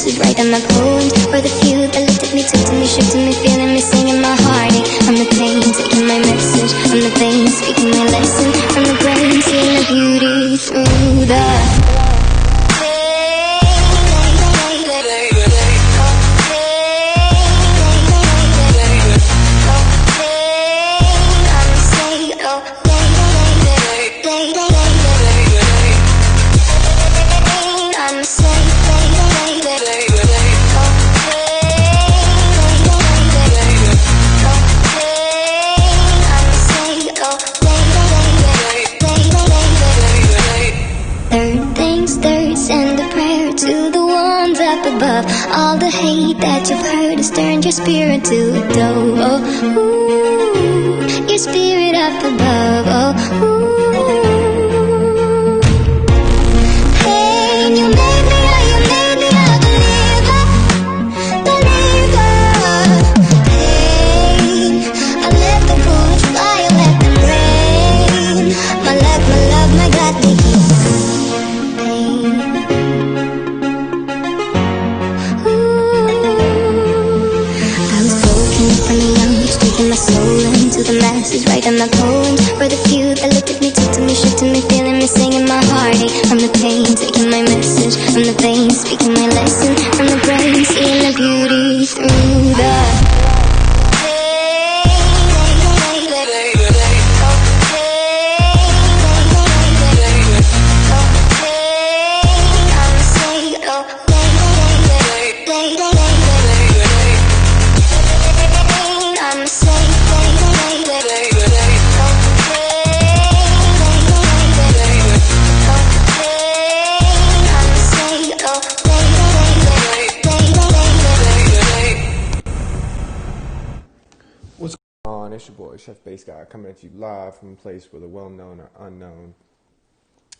masses, writing my poems for the few that looked at me, took to me, shook to me, feeling me, singing my heartache. From the pain, taking my message, from the veins, speaking my lesson, from the brain, seeing the beauty through the above. All the hate that you've heard has turned your spirit to a dove. Oh, ooh, your spirit up above. Oh, ooh. Pain, you made me a believer, believer. Pain, I let the bullets fly, I let them rain. My love, my God, the heat. Taking my soul into the masses, writing my poems for the few that looked at me, took to me, shook to me, feeling me, singing my heartache. From the pain, taking my message, from the veins, speaking my lesson, from the brain, seeing the beauty through the It's your boy, ChefBaseGod, coming at you live from a place where the well-known are unknown.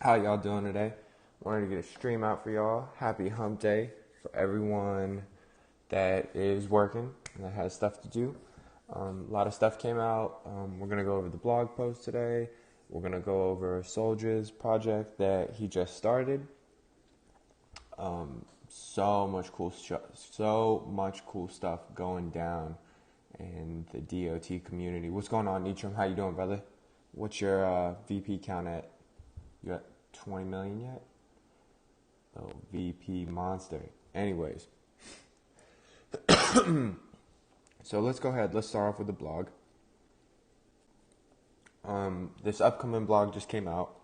How y'all doing today? Wanted to get a stream out for y'all. Happy hump day for everyone that is working and that has stuff to do. A lot of stuff came out. We're going to go over the blog post today. We're going to go over Soldier's project that he just started. So much cool stuff going down and the DOT community. What's going on, Neutrum? How you doing, brother? What's your VP count at? You at 20 million yet? Oh, VP monster. Anyways. So let's go ahead. Let's start off with the blog. This upcoming blog just came out.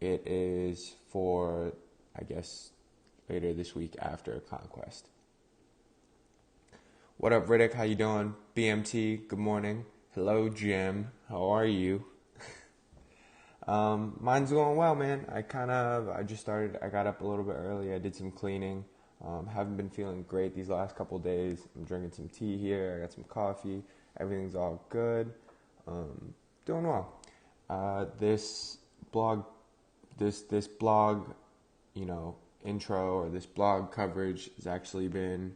It is for, I guess, later this week after Conquest. What up, Riddick? How you doing? BMT, good morning. Hello, Jim. How are you? Mine's going well, man. I got up a little bit early. I did some cleaning. Haven't been feeling great these last couple days. I'm drinking some tea here. I got some coffee. Everything's all good. Doing well. This blog, intro, or this blog coverage has actually been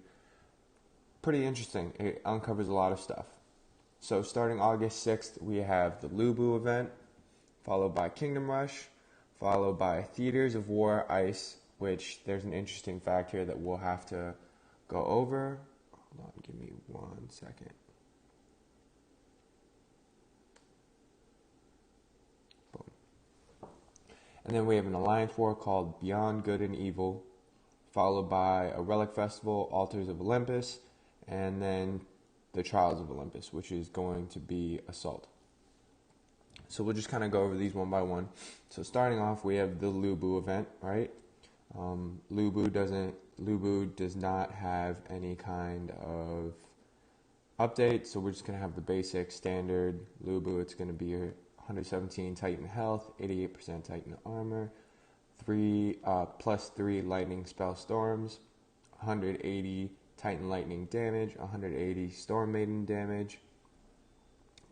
pretty interesting. It uncovers a lot of stuff. So starting August 6th, we have the Lubu event, followed by Kingdom Rush, followed by Theaters of War Ice, which there's an interesting fact here that we'll have to go over. Hold on, give me 1 second. Boom. And then we have an Alliance War called Beyond Good and Evil, followed by a Relic Festival, Altars of Olympus, and then the Trials of Olympus, which is going to be Assault. So we'll just kind of go over these one by one. So starting off, we have the Lubu event, right? Lubu does not have any kind of update, so we're just going to have the basic standard Lubu. It's going to be 117 Titan health, 88% Titan armor, +3 lightning spell storms, 180 Titan lightning damage, 180 Storm Maiden damage,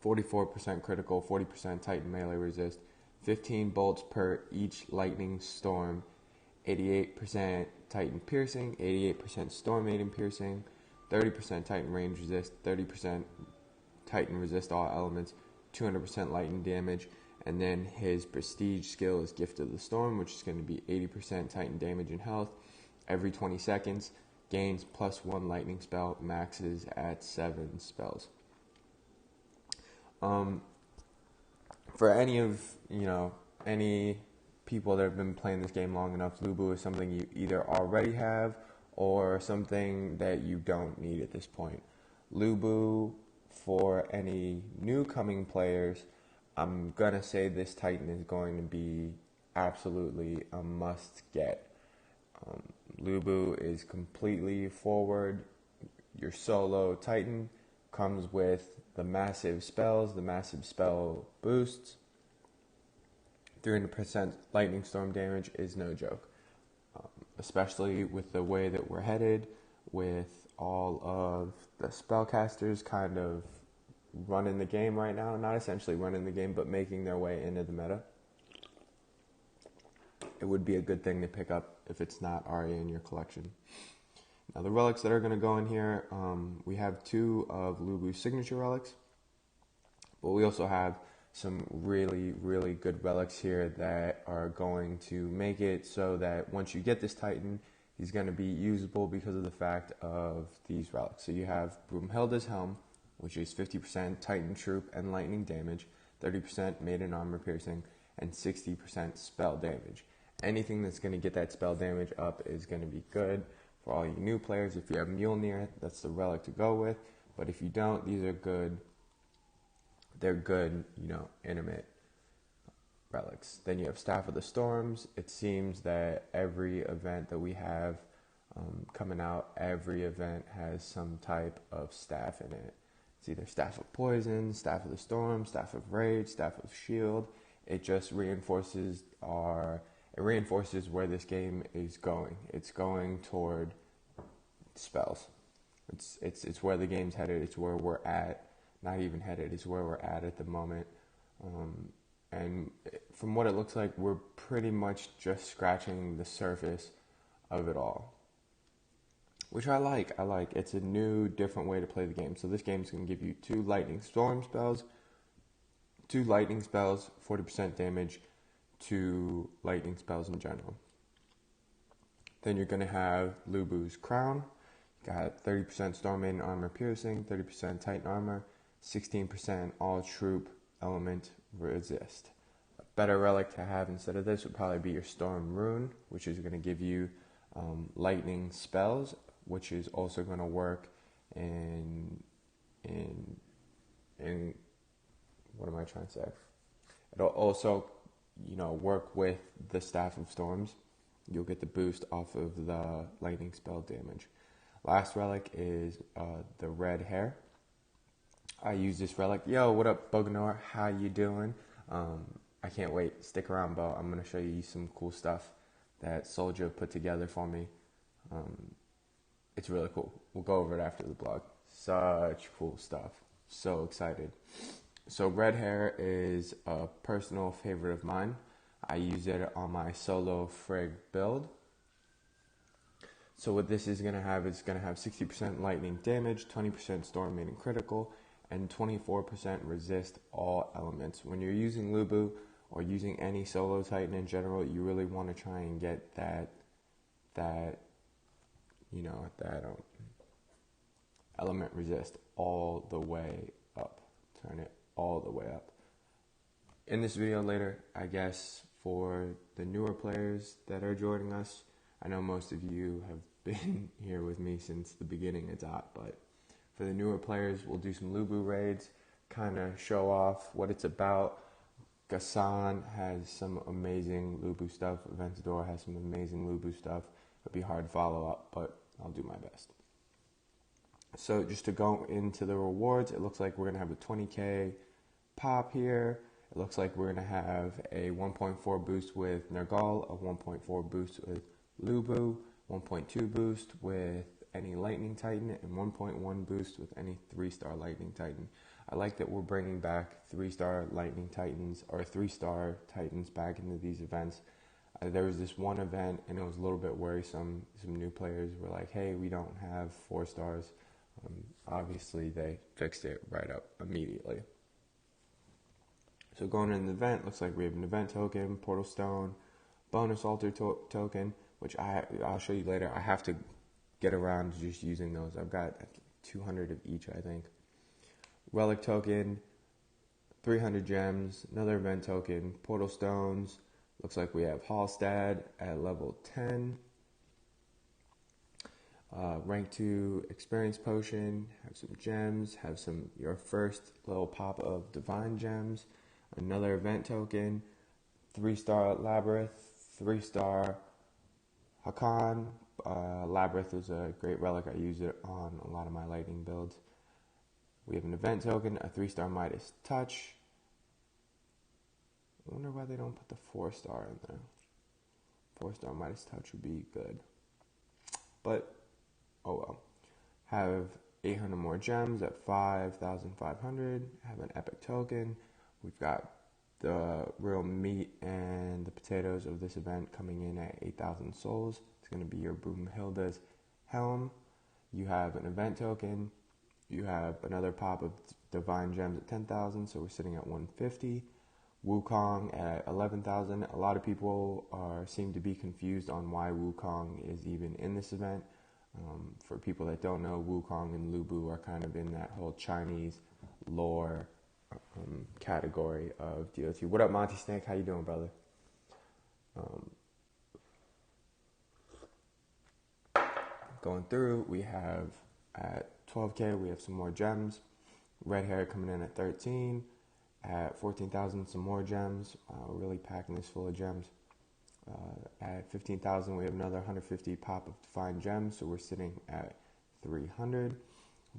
44% critical, 40% Titan melee resist, 15 bolts per each lightning storm, 88% Titan piercing, 88% Storm Maiden piercing, 30% Titan range resist, 30% Titan resist all elements, 200% lightning damage, and then his prestige skill is Gift of the Storm, which is going to be 80% Titan damage and health every 20 seconds. gains +1 lightning spell, maxes at 7 spells. For any people that have been playing this game long enough, Lubu is something you either already have or something that you don't need at this point. Lubu, for any new coming players, I'm gonna say this Titan is going to be absolutely a must get. Lubu is completely forward. Your solo Titan comes with the massive spells, the massive spell boosts. 300% lightning storm damage is no joke, especially with the way that we're headed, with all of the spellcasters kind of running the game right now. Not essentially running the game, but making their way into the meta. It would be a good thing to pick up if it's not already in your collection. Now the relics that are going to go in here, we have 2 of Lubu's signature relics, but we also have some really, really good relics here that are going to make it so that once you get this Titan, he's going to be usable because of the fact of these relics. So you have Broomhilda's Helm, which is 50% Titan Troop and lightning damage, 30% maiden armor piercing, and 60% spell damage. Anything that's going to get that spell damage up is going to be good for all you new players. If you have Mjolnir, that's the relic to go with. But if you don't, these are good. They're good, intimate relics. Then you have Staff of the Storms. It seems that every event that we have coming out, every event has some type of staff in it. It's either Staff of Poison, Staff of the Storm, Staff of Rage, Staff of Shield. It just reinforces where this game is going. It's going toward spells. It's where the game's headed. It's where we're at. Not even headed. It's where we're at the moment. And from what it looks like, we're pretty much just scratching the surface of it all, which I like. It's a new, different way to play the game. So this game's going to give you 2 lightning storm spells, 2 lightning spells, 40% damage, 2 lightning spells in general. Then you're going to have Lubu's Crown. You got 30% Storm Maiden armor piercing, 30% Titan armor, 16% all troop element resist. A better relic to have instead of this would probably be your Storm Rune, which is going to give you lightning spells, which is also going to work in what am I trying to say? It'll also work with the Staff of Storms. You'll get the boost off of the lightning spell damage. Last relic is the red hair. I use this relic. Yo, what up, Boganor? How you doing? I can't wait. Stick around, Bo. I'm going to show you some cool stuff that Soldier put together for me. It's really cool. We'll go over it after the blog. Such cool stuff. So excited. So red hair is a personal favorite of mine. I use it on my solo Frigg build. So what this is going to have is going to have 60% lightning damage, 20% storm maiden critical, and 24% resist all elements. When you're using Lubu or using any solo Titan in general, you really want to try and get that element resist all the way up. Turn it all the way up. In this video later, I guess for the newer players that are joining us, I know most of you have been here with me since the beginning of DOT, but for the newer players, we'll do some Lubu raids, kind of show off what it's about. Gassan has some amazing Lubu stuff. Aventador has some amazing Lubu stuff. It'll be hard to follow up, but I'll do my best. So just to go into the rewards, it looks like we're going to have a 20k pop here. It looks like we're going to have a 1.4 boost with Nergal, a 1.4 boost with Lubu, 1.2 boost with any Lightning Titan, and 1.1 boost with any 3-star Lightning Titan. I like that we're bringing back 3-star Lightning Titans, or 3-star Titans back into these events. There was this one event, and it was a little bit worrisome. Some new players were like, hey, we don't have 4 stars. Obviously, they fixed it right up immediately. So going into the event, looks like we have an event token, portal stone, bonus altar token, which I'll show you later. I have to get around to just using those. I've got 200 of each, I think. Relic token, 300 gems, another event token, portal stones. Looks like we have Hallstad at level 10. Rank 2 experience potion, have some gems, have your first little pop of divine gems, another event token, 3-star Labyrinth, 3-star Hakan. Labyrinth is a great relic. I use it on a lot of my lightning builds. We have an event token, a 3-star Midas Touch. I wonder why they don't put the 4-star in there. 4-star Midas Touch would be good. But, oh well. Have 800 more gems at 5,500. Have an epic token. We've got the real meat and the potatoes of this event coming in at 8,000 souls. It's going to be your Broomhilda's Helm. You have an event token. You have another pop of divine gems at 10,000, so we're sitting at 150. Wukong at 11,000. A lot of people seem to be confused on why Wukong is even in this event. For people that don't know, Wukong and Lubu are kind of in that whole Chinese lore category of DOT. What up, Monty Snake? How you doing, brother? Going through, we have at 12K, we have some more gems. Red hair coming in at 13. At 14,000, some more gems. We're really packing this full of gems. At 15,000, we have another 150 pop of divine gems, so we're sitting at 300.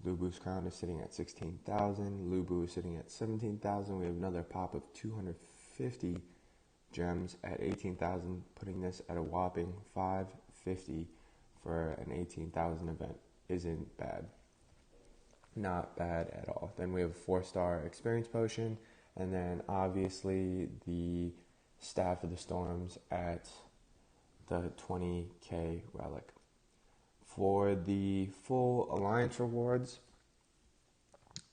Lubu's crown is sitting at 16,000. Lubu is sitting at 17,000. We have another pop of 250 gems at 18,000, putting this at a whopping 550 for an 18,000 event. Isn't bad. Not bad at all. Then we have a 4-star experience potion, and then obviously the Staff of the Storms at the 20k relic. For the full alliance rewards,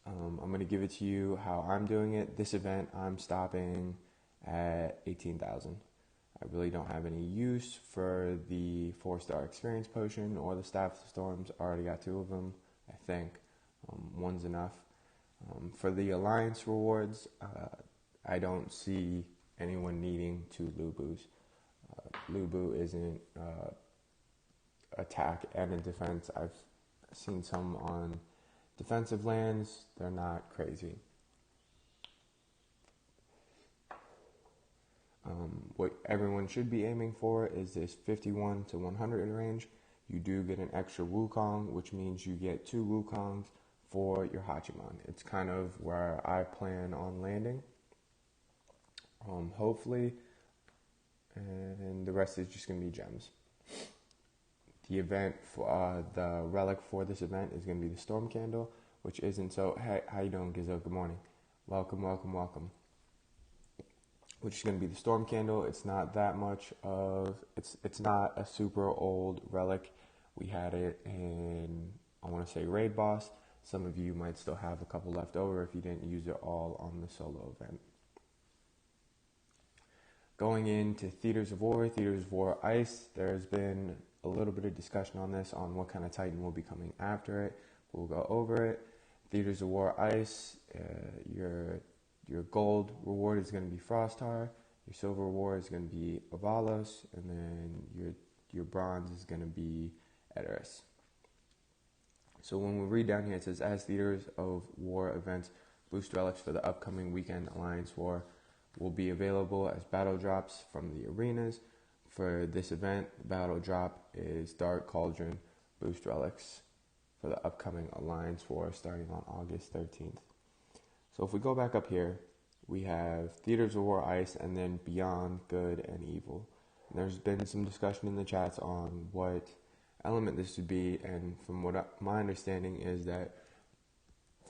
I'm going to give it to you how I'm doing it. This event, I'm stopping at 18,000. I really don't have any use for the 4-star experience potion or the Staff of the Storms. I already got 2 of them, I think. One's enough. For the alliance rewards, I don't see anyone needing 2 Lubus. Lubu isn't attack and in defense. I've seen some on defensive lands. They're not crazy. What everyone should be aiming for is this 51 to 100 range. You do get an extra Wukong, which means you get 2 Wukongs for your Hachiman. It's kind of where I plan on landing, hopefully, and the rest is just going to be gems. The event, for the relic for this event is going to be the Storm Candle, which isn't so... Hey, how you doing, Gizzo? Good morning. Welcome. Which is going to be the Storm Candle. It's not that much of... It's not a super old relic. We had it in, I want to say, Raid Boss. Some of you might still have a couple left over if you didn't use it all on the solo event. Going into Theaters of War Ice, there's been a little bit of discussion on this, on what kind of Titan will be coming after it. We'll go over it. Theaters of War Ice, your gold reward is going to be Frostar, your silver reward is going to be Avalos, and then your bronze is going to be Edoras. So when we read down here, it says, as Theaters of War events boost relics for the upcoming weekend Alliance War will be available as battle drops from the arenas. For this event, the battle drop is Dark Cauldron boost relics for the upcoming Alliance War starting on August 13th. So if we go back up here, we have Theaters of War Ice and then Beyond Good and Evil. And there's been some discussion in the chats on what element this would be, and from what my understanding is that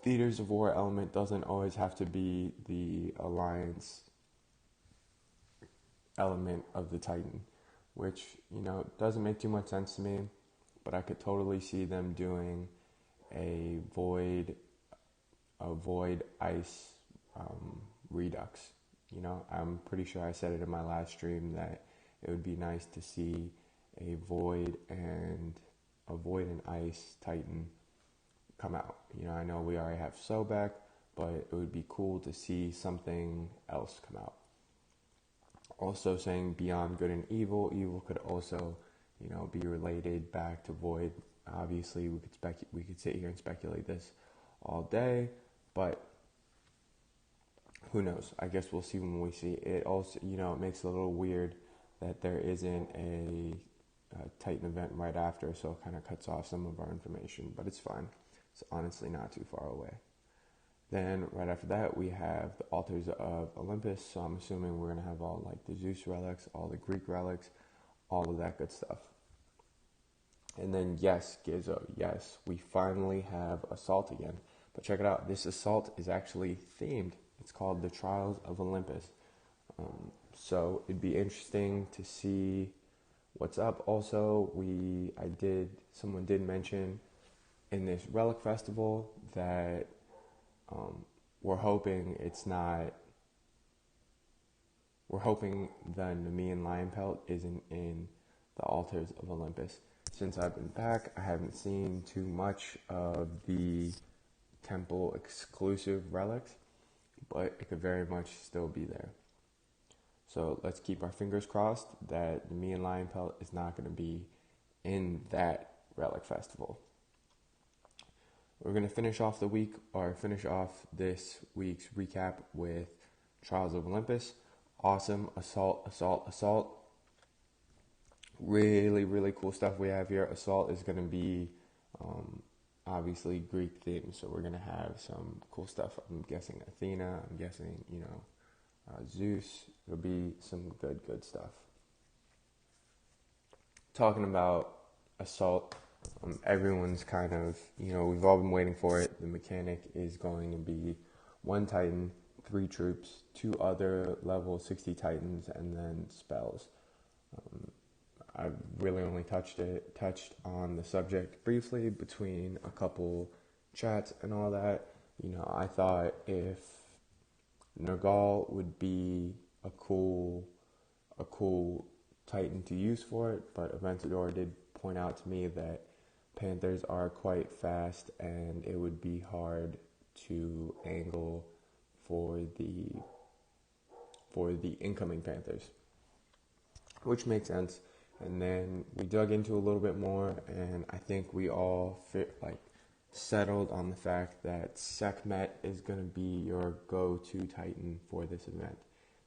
Theaters of War element doesn't always have to be the Alliance element of the Titan, which, doesn't make too much sense to me, but I could totally see them doing a void ice redux. I'm pretty sure I said it in my last stream that it would be nice to see a void and a Void and Ice Titan come out. I know we already have Sobek, but it would be cool to see something else come out. Also saying Beyond Good and Evil. Evil could also, be related back to Void. Obviously, we could sit here and speculate this all day, but who knows? I guess we'll see when we see it. Also, it makes it a little weird that there isn't a Titan event right after, so it kind of cuts off some of our information, but it's fine. It's honestly not too far away. Then right after that, we have the Altars of Olympus, so I'm assuming we're going to have all like the Zeus relics, all the Greek relics, all of that good stuff. And then yes, Gizzo, yes, we finally have Assault again. But check it out, this Assault is actually themed. It's called the Trials of Olympus. So it'd be interesting to see what's up. Also, someone did mention in this Relic Festival that we're hoping the Nemean Lion Pelt isn't in the Altars of Olympus. Since I've been back, I haven't seen too much of the temple exclusive relics, but it could very much still be there. So let's keep our fingers crossed that the Nemean Lion Pelt is not going to be in that Relic Festival. We're going to finish off this week's recap with Trials of Olympus. Awesome. Assault. Really, really cool stuff we have here. Assault is going to be obviously Greek themed, so we're going to have some cool stuff. I'm guessing Athena. I'm guessing, Zeus. It'll be some good stuff. Talking about Assault, everyone's kind of, we've all been waiting for it. The mechanic is going to be 1 Titan, 3 troops, 2 other level 60 Titans, and then spells. I really only touched on the subject briefly between a couple chats and all that. I thought if Nergal would be a cool Titan to use for it, but Aventador did point out to me that Panthers are quite fast and it would be hard to angle for the incoming Panthers, which makes sense. And then we dug into a little bit more, and I think we all settled on the fact that Sekhmet is going to be your go-to Titan for this event.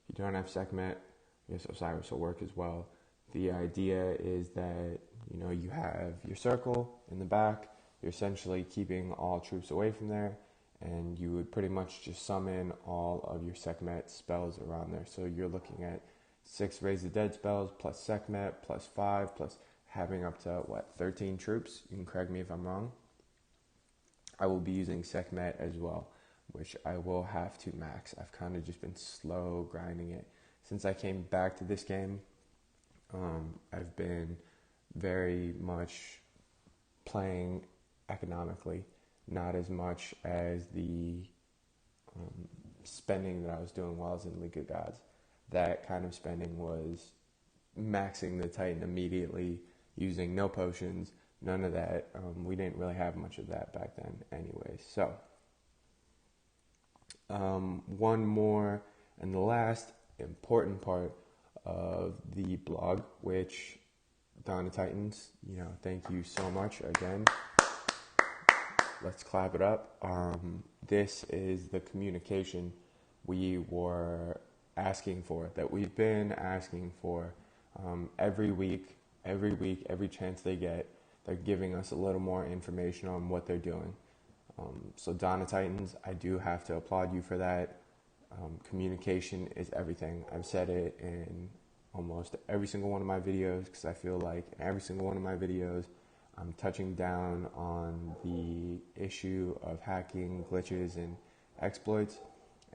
If you don't have Sekhmet, I guess Osiris will work as well. The idea is that, you have your circle in the back, you're essentially keeping all troops away from there, and you would pretty much just summon all of your Sekhmet spells around there. So you're looking at 6 Raise the Dead spells, plus Sekhmet, plus 5, plus having up to, 13 troops? You can correct me if I'm wrong. I will be using Sekhmet as well, which I will have to max. I've kind of just been slow grinding it. Since I came back to this game, I've been very much playing economically, not as much as the spending that I was doing while I was in League of Gods. That kind of spending was maxing the Titan immediately, using no potions, none of that. We didn't really have much of that back then anyway. So, one more and the last important part of the blog, which Dawn of Titans, thank you so much again. Let's clap it up. This is the communication we were asking for, that we've been asking for every week, every chance they get. They're giving us a little more information on what they're doing. So Dawn of Titans, I do have to applaud you for that. Communication is everything. I've said it in almost every single one of my videos, because I feel like in every single one of my videos I'm touching down on the issue of hacking, glitches, and exploits.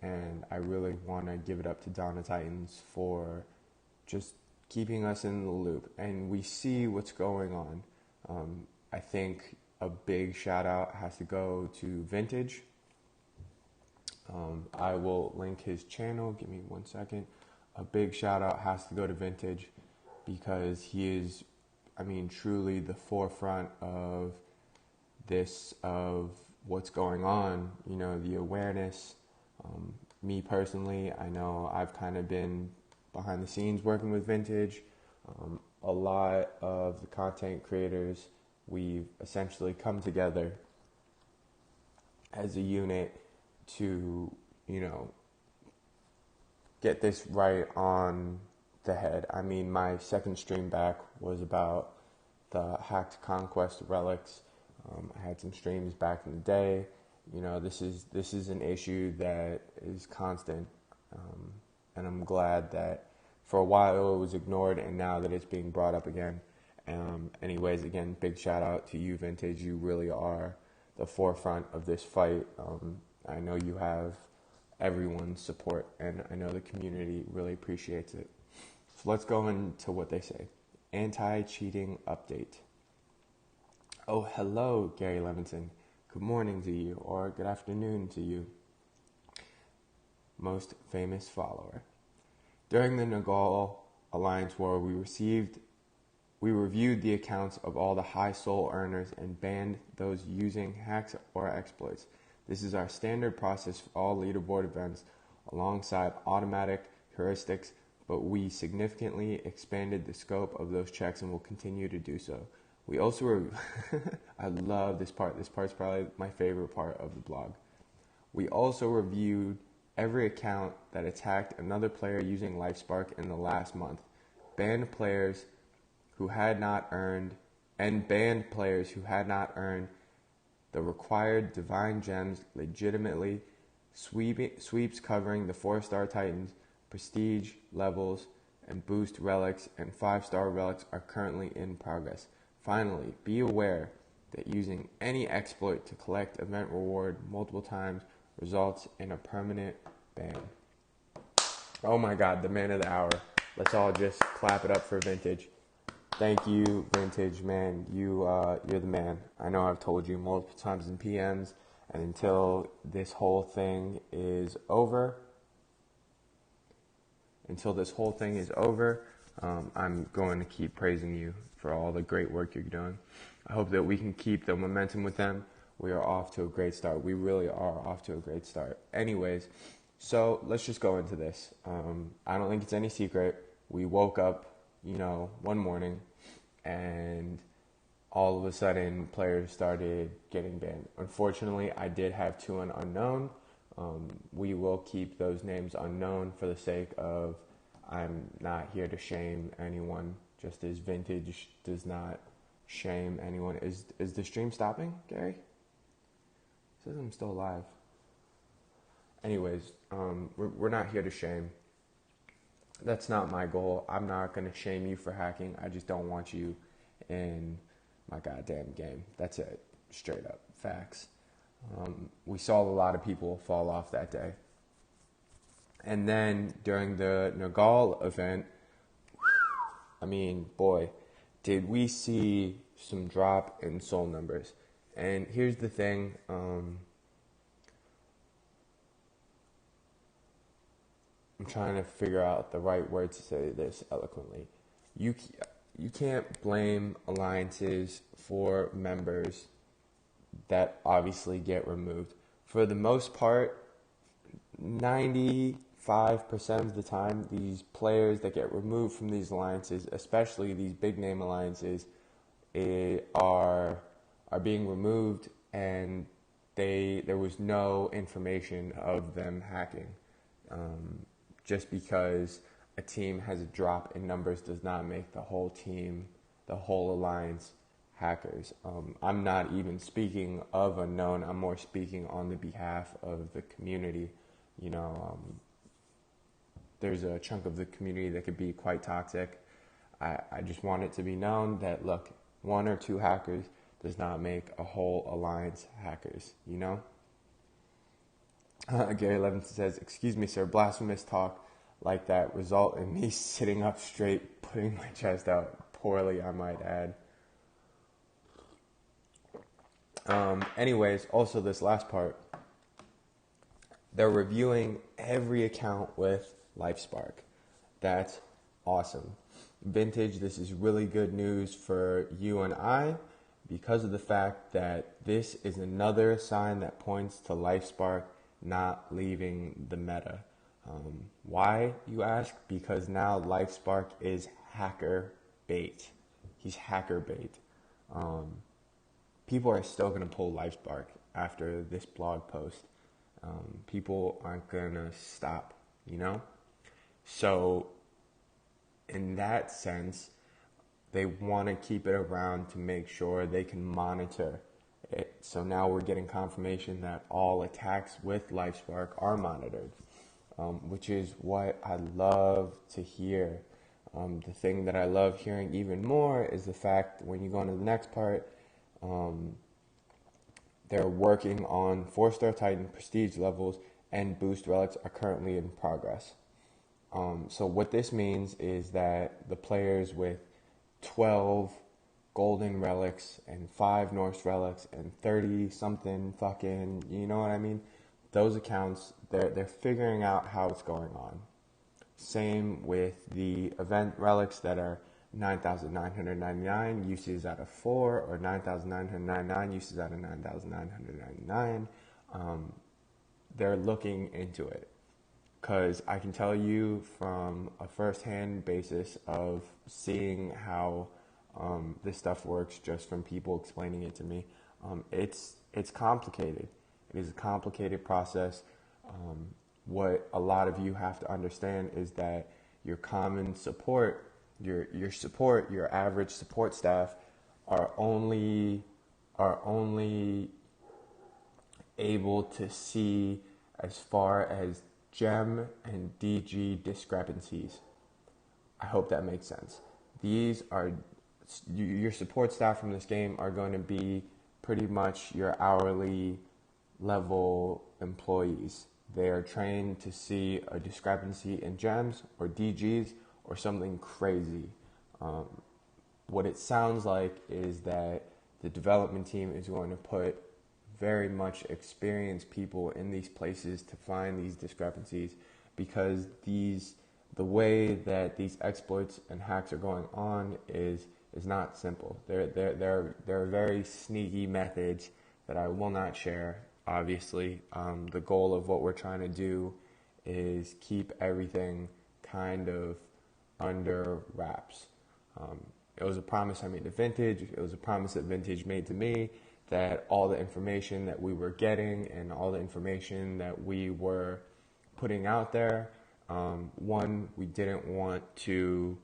And I really want to give it up to Dawn of Titans for just keeping us in the loop. And we see what's going on. I think a big shout out has to go to Vintage. I will link his channel. Give me 1 second. A big shout out has to go to Vintage, because he is truly the forefront of what's going on, the awareness. Me personally, I know I've kind of been behind the scenes working with Vintage. A lot of the content creators, we've essentially come together as a unit to, get this right on the head. My second stream back was about the hacked Conquest relics. I had some streams back in the day. This is an issue that is constant, and I'm glad that for a while it was ignored, and now that it's being brought up again. Anyways, again, big shout out to you, Vintage. You really are the forefront of this fight. I know you have everyone's support, and I know the community really appreciates it. So let's go into what they say. Anti-cheating update. Oh, hello, Gary Levinson. Good morning to you, or good afternoon to you, most famous follower. During the Nagal Alliance War, we reviewed the accounts of all the high soul earners and banned those using hacks or exploits. This is our standard process for all leaderboard events, alongside automatic heuristics, but we significantly expanded the scope of those checks and will continue to do so. We also, I love this part. This part's probably my favorite part of the blog. We also reviewed every account that attacked another player using LifeSpark in the last month, banned players who had not earned the required divine gems legitimately, sweeps covering the 4-star titans, prestige levels, and boost relics, and 5-star relics are currently in progress. Finally, be aware that using any exploit to collect event reward multiple times results in a permanent ban. Oh my God, the man of the hour. Let's all just clap it up for Vintage. Thank you, Vintage, man. You're the man. I know I've told you multiple times in PMs, and until this whole thing is over, I'm going to keep praising you for all the great work you're doing. I hope that we can keep the momentum with them. We are off to a great start. We really are off to a great start. Anyways, so let's just go into this. I don't think it's any secret. We woke up, one morning, and all of a sudden players started getting banned. Unfortunately, I did have 2 unknown. We will keep those names unknown for the sake of, I'm not here to shame anyone, just as Vintage does not shame anyone. Is the stream stopping, Gary? It says I'm still alive. Anyways, we're not here to shame. That's not my goal. I'm not going to shame you for hacking. I just don't want you in my goddamn game. That's it. Straight up. Facts. We saw a lot of people fall off that day. And then during the Nagal event, boy, did we see some drop in soul numbers. And here's the thing. I'm trying to figure out the right words to say this eloquently. You can't blame alliances for members that obviously get removed. For the most part, 95% of the time, these players that get removed from these alliances, especially these big name alliances, are being removed, and there was no information of them hacking. Just because a team has a drop in numbers does not make the whole team, the whole alliance, hackers. I'm not even speaking of unknown. I'm more speaking on the behalf of the community. There's a chunk of the community that could be quite toxic. I just want it to be known that, look, 1 or 2 hackers does not make a whole alliance hackers, Gary Levinson says, "Excuse me, sir, blasphemous talk like that result in me sitting up straight, putting my chest out poorly, I might add." Anyways, also this last part, they're reviewing every account with LifeSpark. That's awesome. Vintage, this is really good news for you and I because of the fact that this is another sign that points to LifeSpark not leaving the meta. Why, you ask? Because now LifeSpark is hacker bait. He's hacker bait. People are still going to pull LifeSpark after this blog post. People aren't going to stop, you know? So, in that sense, they want to keep it around to make sure they can monitor it. So now we're getting confirmation that all attacks with LifeSpark are monitored, which is what I love to hear. The thing that I love hearing even more is the fact when you go into the next part, they're working on 4-star Titan prestige levels and boost relics are currently in progress. So what this means is that the players with 12 golden relics and 5 Norse relics and 30 something fucking, you know what I mean? Those accounts, they're figuring out how it's going on. Same with the event relics that are 9,999 uses out of 4 or 9,999 uses out of 9,999. They're looking into it. Because I can tell you from a first-hand basis of seeing how this stuff works just from people explaining it to me, it's complicated. It is a complicated process. What a lot of you have to understand is that your common support, your average support staff are only able to see as far as gem and DG discrepancies. I hope that makes sense. These are your support staff from this game are going to be pretty much your hourly level employees. They are trained to see a discrepancy in gems or DGs or something crazy. What it sounds like is that the development team is going to put very much experienced people in these places to find these discrepancies, because the way that these exploits and hacks are going on is not simple. There are very sneaky methods that I will not share. Obviously, the goal of what we're trying to do is keep everything kind of under wraps. It was a promise I made to Vintage. It was a promise that Vintage made to me, that all the information that we were getting and all the information that we were putting out there, one, we don't want to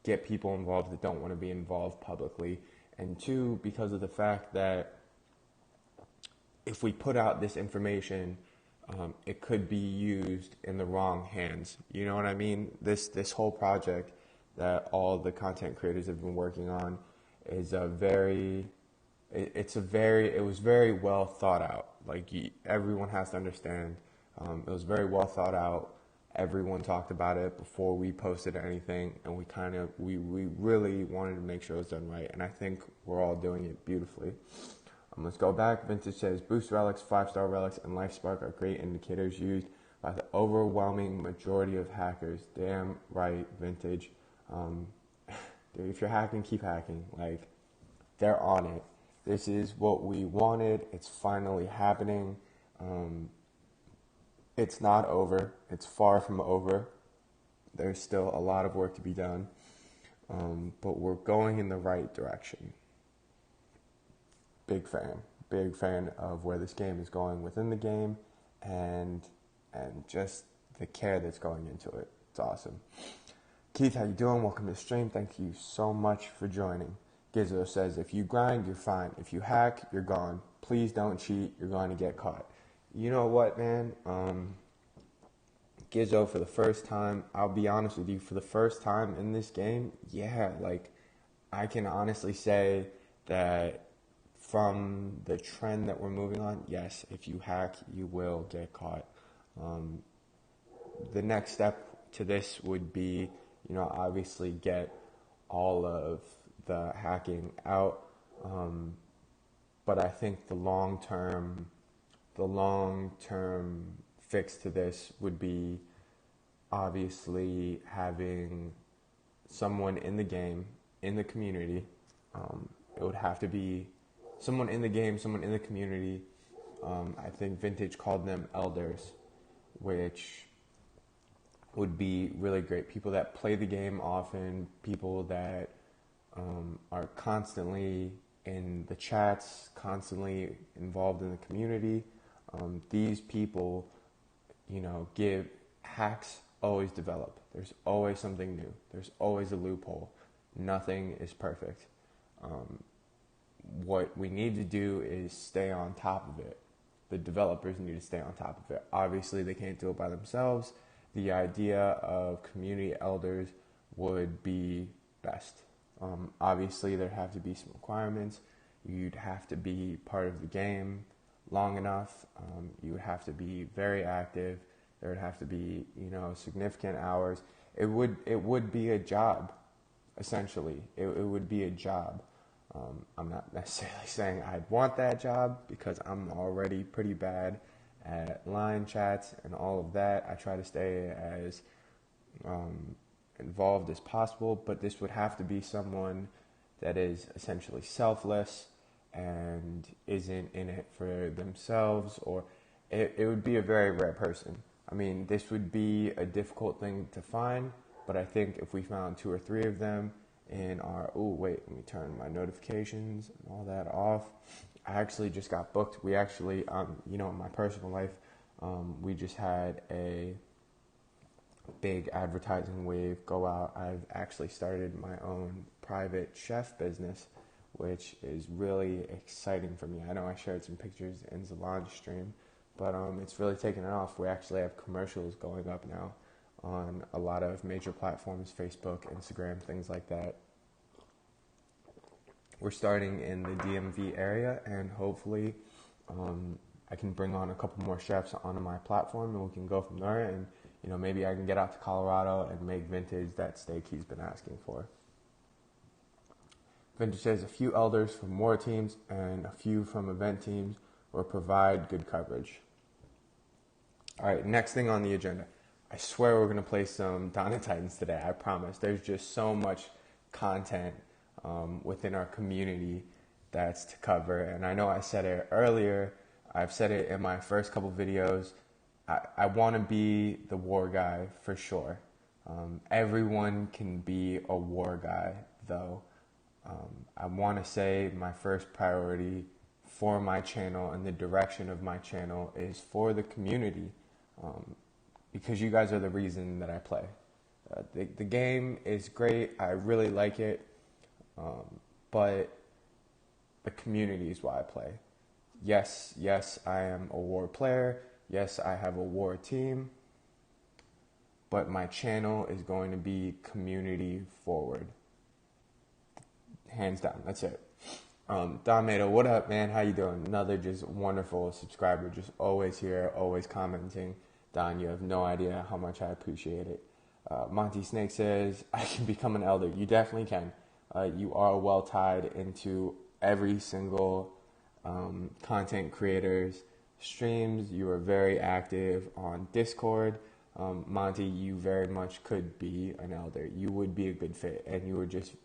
get people involved that don't want to be involved publicly, and two, because of the fact that if we put out this information, it could be used in the wrong hands. You know what I mean? This whole project that all the content creators have been working on is it was very well thought out. Like, everyone has to understand, it was very well thought out. Everyone talked about it before we posted anything, and we really wanted to make sure it was done right, and I think we're all doing it beautifully. Let's go back. Vintage says boost relics, 5-star relics, and LifeSpark are great indicators used by the overwhelming majority of hackers. Damn right, Vintage. Dude, if you're hacking, keep hacking. Like, they're on it. This is what we wanted. It's finally happening. It's not over. It's far from over. There's still a lot of work to be done. But we're going in the right direction. Big fan of where this game is going within the game, and just the care that's going into it. It's awesome. Keith, how you doing? Welcome to the stream. Thank you so much for joining. Gizzo says, if you grind, you're fine. If you hack, you're gone. Please don't cheat. You're going to get caught. You know what, man? Gizzo, for the first time, I'll be honest with you, for the first time in this game, yeah, like, I can honestly say that from the trend that we're moving on, yes, if you hack, you will get caught. The next step to this would be, obviously get all of the hacking out. But I think the long-term fix to this would be obviously having someone in the game, in the community. It would have to be someone in the game, someone in the community. I think Vintage called them elders, which would be really great. People that play the game often, people that are constantly in the chats, constantly involved in the community. These people, give hacks always develop. There's always something new. There's always a loophole. Nothing is perfect. What we need to do is stay on top of it. The developers need to stay on top of it. Obviously, they can't do it by themselves. The idea of community elders would be best. Obviously, there have to be some requirements. You'd have to be part of the game long enough. You would have to be very active. There would have to be, significant hours. It would be a job, essentially. It would be a job. I'm not necessarily saying I'd want that job because I'm already pretty bad at line chats and all of that. I try to stay as involved as possible, but this would have to be someone that is essentially selfless and isn't in it for themselves, or it would be a very rare person. I mean, this would be a difficult thing to find, but I think if we found 2 or 3 of them in our, let me turn my notifications and all that off. I actually just got booked. We actually, in my personal life, we just had a big advertising wave go out. I've actually started my own private chef business, which is really exciting for me. I know I shared some pictures in the launch stream, but it's really taken off. We actually have commercials going up now on a lot of major platforms, Facebook, Instagram, things like that. We're starting in the DMV area, and hopefully I can bring on a couple more chefs onto my platform, and we can go from there. And maybe I can get out to Colorado and make Vintage that steak he's been asking for. Vintage says a few elders from war teams and a few from event teams will provide good coverage. All right, next thing on the agenda. I swear we're going to play some Dawn of Titans today, I promise. There's just so much content within our community that's to cover. And I know I said it earlier. I've said it in my first couple videos. I want to be the war guy for sure. Everyone can be a war guy, though. I want to say my first priority for my channel and the direction of my channel is for the community, because you guys are the reason that I play. The game is great. I really like it, but the community is why I play. Yes, I am a war player. Yes, I have a war team, but my channel is going to be community forward. Hands down, that's it. Don Mato, what up, man? How you doing? Another just wonderful subscriber, just always here, always commenting. Don, you have no idea how much I appreciate it. Monty Snake says, I can become an elder. You definitely can. You are well tied into every single content creator's streams. You are very active on Discord. Monty, you very much could be an elder. You would be a good fit, and you were just,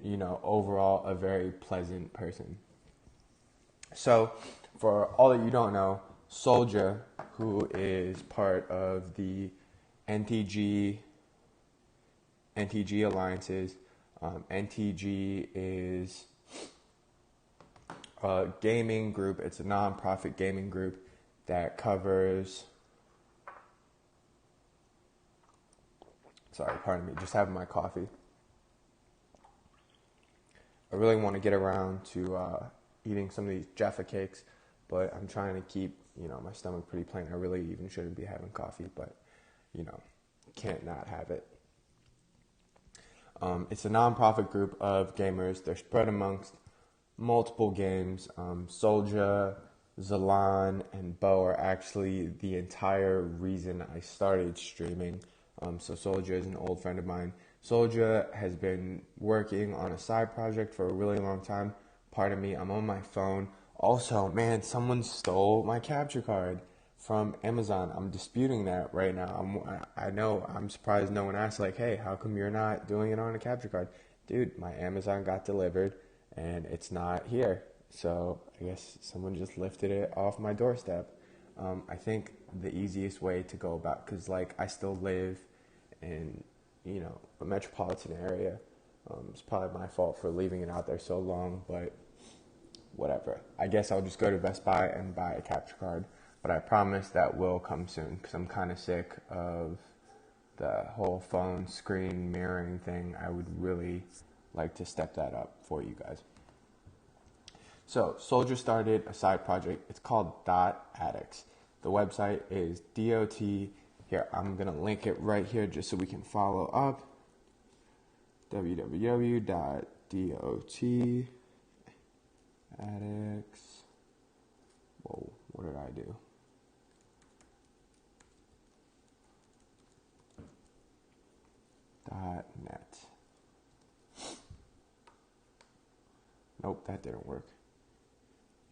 overall a very pleasant person. So, for all that you don't know, Soldier, who is part of the NTG alliances, NTG is a gaming group. It's a non-profit gaming group that covers, pardon me, just having my coffee. I really want to get around to eating some of these Jaffa cakes, but I'm trying to keep, my stomach pretty plain. I really even shouldn't be having coffee, but, can't not have it. It's a non-profit group of gamers. They're spread amongst multiple games. Soldier, Zalan, and Bo are actually the entire reason I started streaming. So Soldier is an old friend of mine. Soldier has been working on a side project for a really long time. Pardon me, I'm on my phone. Also, man, someone stole my capture card from Amazon. I'm disputing that right now. I know, I'm surprised no one asked, like, hey, how come you're not doing it on a capture card? Dude, my Amazon got delivered and it's not here. So I guess someone just lifted it off my doorstep. I think the easiest way to go about, because like I still live in, a metropolitan area. It's probably my fault for leaving it out there so long, but whatever. I guess I'll just go to Best Buy and buy a capture card. But I promise that will come soon, because I'm kind of sick of the whole phone screen mirroring thing. I would really like to step that up for you guys. So Soldier started a side project. It's called .addicts. The website is DOT. Here, I'm going to link it right here just so we can follow up. www.dotaddicts. Whoa, what did I do? .net. Nope, that didn't work.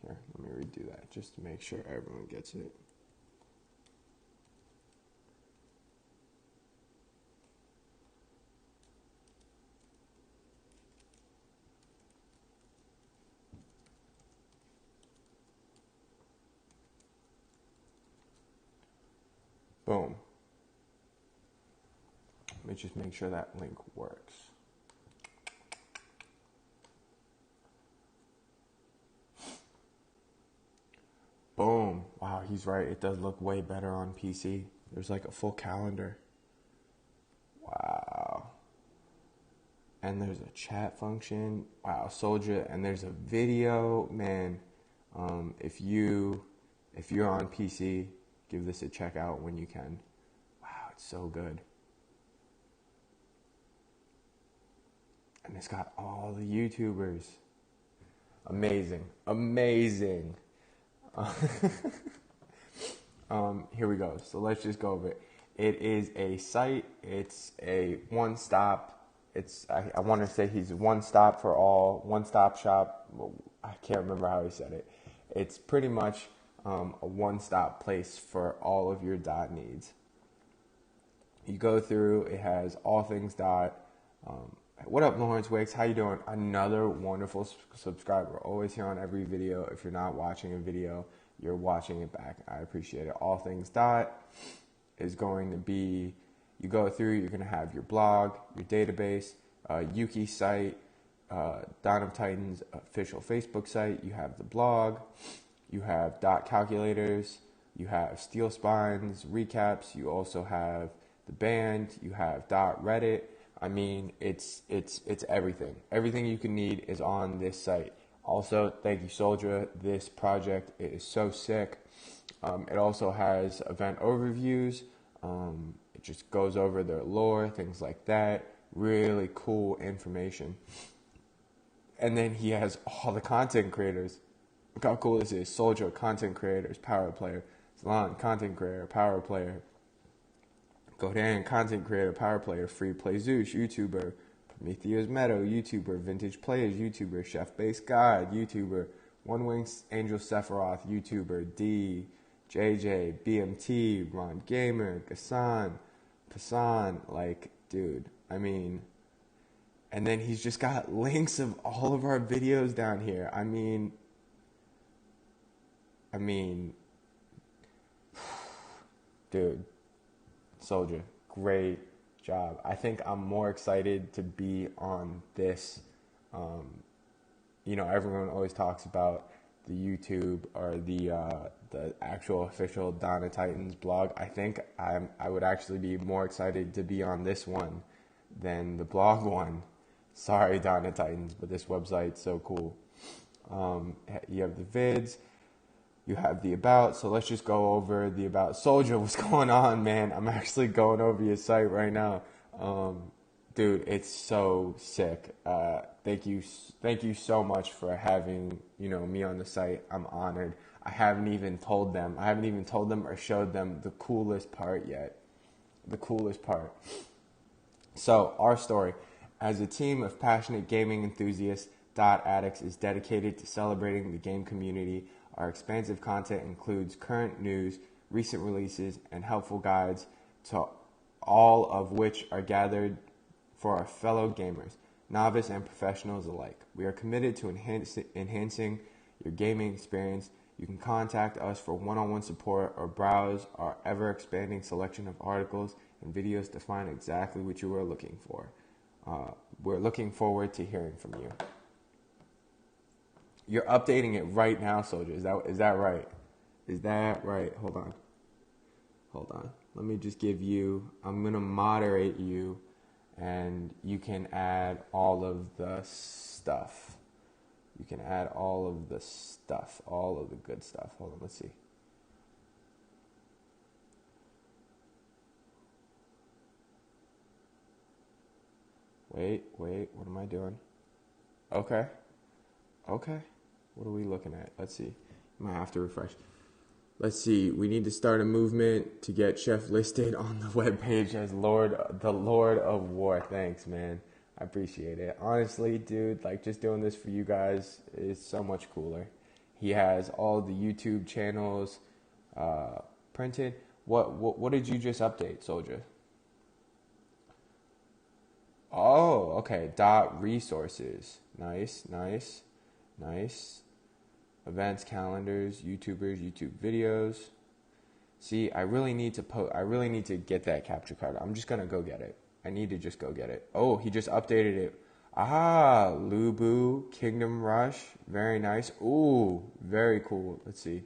Here, let me redo that just to make sure everyone gets it. Boom. Let me just make sure that link works. Boom. Wow, he's right. It does look way better on PC. There's like a full calendar. Wow. And there's a chat function. Wow, Soldier. And there's a video. Man, if you're on PC, give this a check out when you can. Wow, it's so good. And it's got all the YouTubers. Amazing. Here we go. So let's just go over it. It is a site. It's a one-stop. I want to say he's one-stop for all, one-stop shop. I can't remember how he said it. It's pretty much a one-stop place for all of your dot needs. You go through. It has all things dot. What up, Lawrence Wicks? How you doing? Another wonderful subscriber. Always here on every video. If you're not watching a video, you're watching it back. I appreciate it. All Things Dot is going to be, you go through, you're going to have your blog, your database, Yuki site, Dawn of Titans official Facebook site. You have the blog. You have dot calculators. You have steel spines, recaps. You also have the band. You have dot Reddit. I mean, it's everything. Everything you can need is on this site. Also, thank you, Soldier. This project is so sick. It also has event overviews. It just goes over their lore, things like that. Really cool information. And then he has all the content creators. Look how cool this is. Soldier, content creators, power player. Salon, content creator, power player. Godan, content creator, power player, Free Play Zeus, YouTuber, Prometheus Meadow, YouTuber, Vintage Players, YouTuber, ChefBaseGod, YouTuber, One Wing Angel Sephiroth, YouTuber, D, JJ, BMT, Ron Gamer, Gassan, Passan, like, dude, I mean, and then he's just got links of all of our videos down here. I mean, dude. Soldier, great job. I think I'm more excited to be on this. Everyone always talks about the YouTube or the actual official Dawn of Titans blog. I think I would actually be more excited to be on this one than the blog one. Sorry, Dawn of Titans, but this website's so cool. You have the vids. You have the about, so let's just go over the about. Soldier, what's going on, man? I'm actually going over your site right now. Dude, it's so sick. Thank you so much for having, me on the site. I'm honored. I haven't even told them or showed them the coolest part yet. The coolest part. So, our story. As a team of passionate gaming enthusiasts, Dot Addicts is dedicated to celebrating the game community. Our expansive content includes current news, recent releases, and helpful guides, to all of which are gathered for our fellow gamers, novice and professionals alike. We are committed to enhancing your gaming experience. You can contact us for one-on-one support or browse our ever-expanding selection of articles and videos to find exactly what you are looking for. We're looking forward to hearing from you. You're updating it right now, Soldier. Is that right? Is that right? Hold on. Let me just I'm going to moderate you, and you can add all of the stuff. You can add all of the stuff, all of the good stuff. Hold on, let's see. Wait, what am I doing? Okay. What are we looking at? Let's see. Might have to refresh. Let's see. We need to start a movement to get Chef listed on the webpage as the Lord of War. Thanks, man. I appreciate it. Honestly, dude, like just doing this for you guys is so much cooler. He has all the YouTube channels printed. What did you just update, Soldier? Oh, okay. .resources. Nice. Events, calendars, YouTubers, YouTube videos. See, I really need to get that capture card. I'm just gonna go get it. I need to just go get it. Oh, he just updated it. Ah, Lubu, Kingdom Rush. Very nice. Ooh, very cool. Let's see.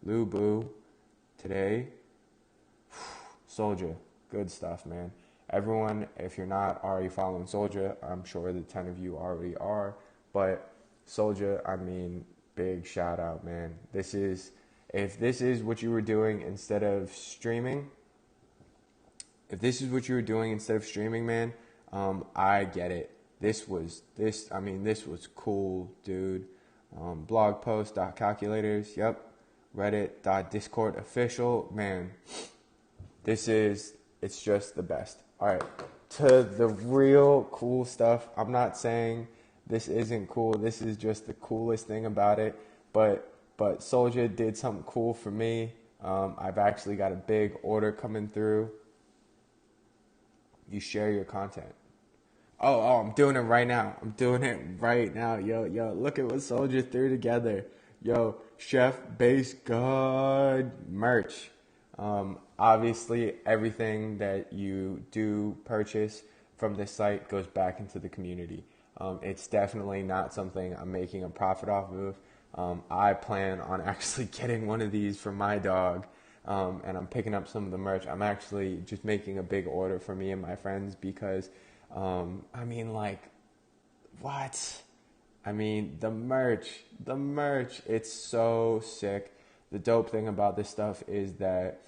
Lubu, today. Soldier, good stuff, man. Everyone, if you're not already following Soldier, I'm sure the 10 of you already are. But Soldier, I mean, big shout out, man. If this is what you were doing instead of streaming, man, I get it. This was cool, dude. Blog post, calculators, yep. Reddit, Discord official, man. It's just the best. All right, to the real cool stuff. I'm not saying this isn't cool. This is just the coolest thing about it. But Soldier did something cool for me. I've actually got a big order coming through. You share your content. Oh, I'm doing it right now. Yo, look at what Soldier threw together. Yo, ChefBaseGod merch. Obviously, everything that you do purchase from this site goes back into the community. It's definitely not something I'm making a profit off of. I plan on actually getting one of these for my dog, and I'm picking up some of the merch. I'm actually just making a big order for me and my friends because, the merch, it's so sick. The dope thing about this stuff is that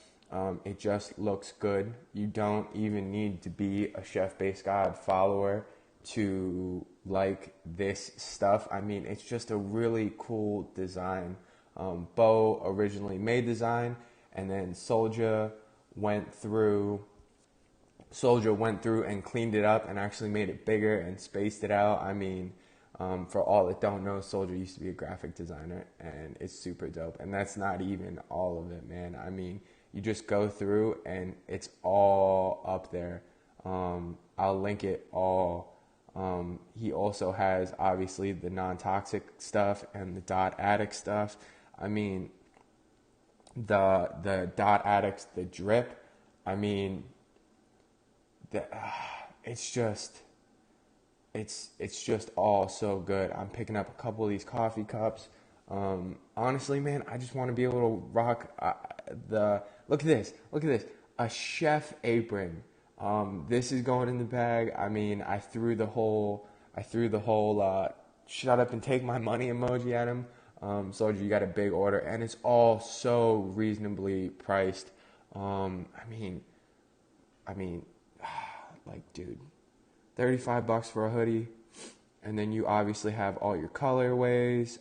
it just looks good. You don't even need to be a ChefBaseGod follower to like this stuff. It's just a really cool design. Bo originally made design, and then Soldier went through and cleaned it up and actually made it bigger and spaced it out. For all that don't know, Soldier used to be a graphic designer, and it's super dope. And that's not even all of it, man. You just go through and it's all up there. I'll link it all. He also has obviously the non-toxic stuff and the .addict stuff. The .addicts, the drip. It's just all so good. I'm picking up a couple of these coffee cups. Honestly, man, I just want to be able to rock look at this, a chef apron. This is going in the bag. I threw the whole shut up and take my money emoji at him. Soldier, you got a big order, and it's all so reasonably priced. Dude, $35 for a hoodie, and then you obviously have all your colorways.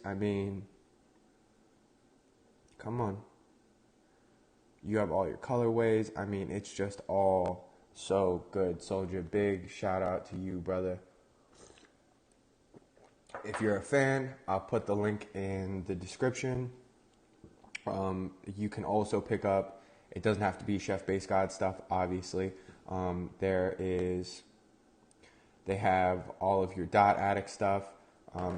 Come on. You have all your colorways. It's just all so good. Soldier, big shout out to you, brother. If you're a fan, I'll put the link in the description. You can also pick up It doesn't have to be ChefBaseGod stuff, obviously. They have all of your dot addict stuff.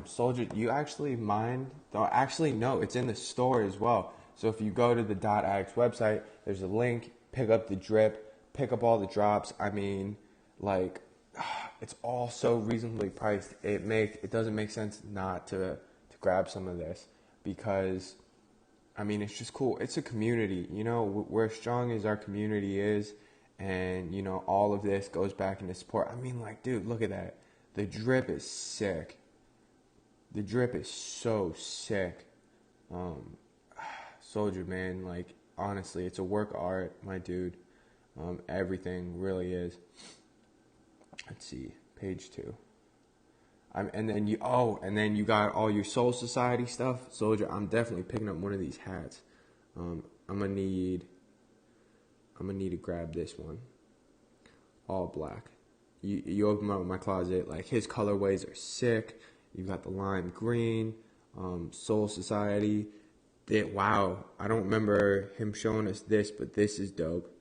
Soldier, you actually mind? Though actually, no, it's in the store as well. So if you go to the Dot Addicts website, there's a link. Pick up the drip. Pick up all the drops. I mean, like, it's all so reasonably priced. It doesn't make sense not to grab some of this, because, I mean, it's just cool. It's a community. You know, we're as strong as our community is, and, you know, all of this goes back into support. I mean, like, dude, look at that. The drip is sick. The drip is so sick. Soldier, man, like, honestly, it's a work of art, my dude. Everything really is. Let's see, page 2. And then you got all your Soul Society stuff. Soldier, I'm definitely picking up one of these hats. I'm gonna need to grab this one. All black. You open up my closet, like, his colorways are sick. You've got the lime green, Soul Society. Wow, I don't remember him showing us this, but this is dope.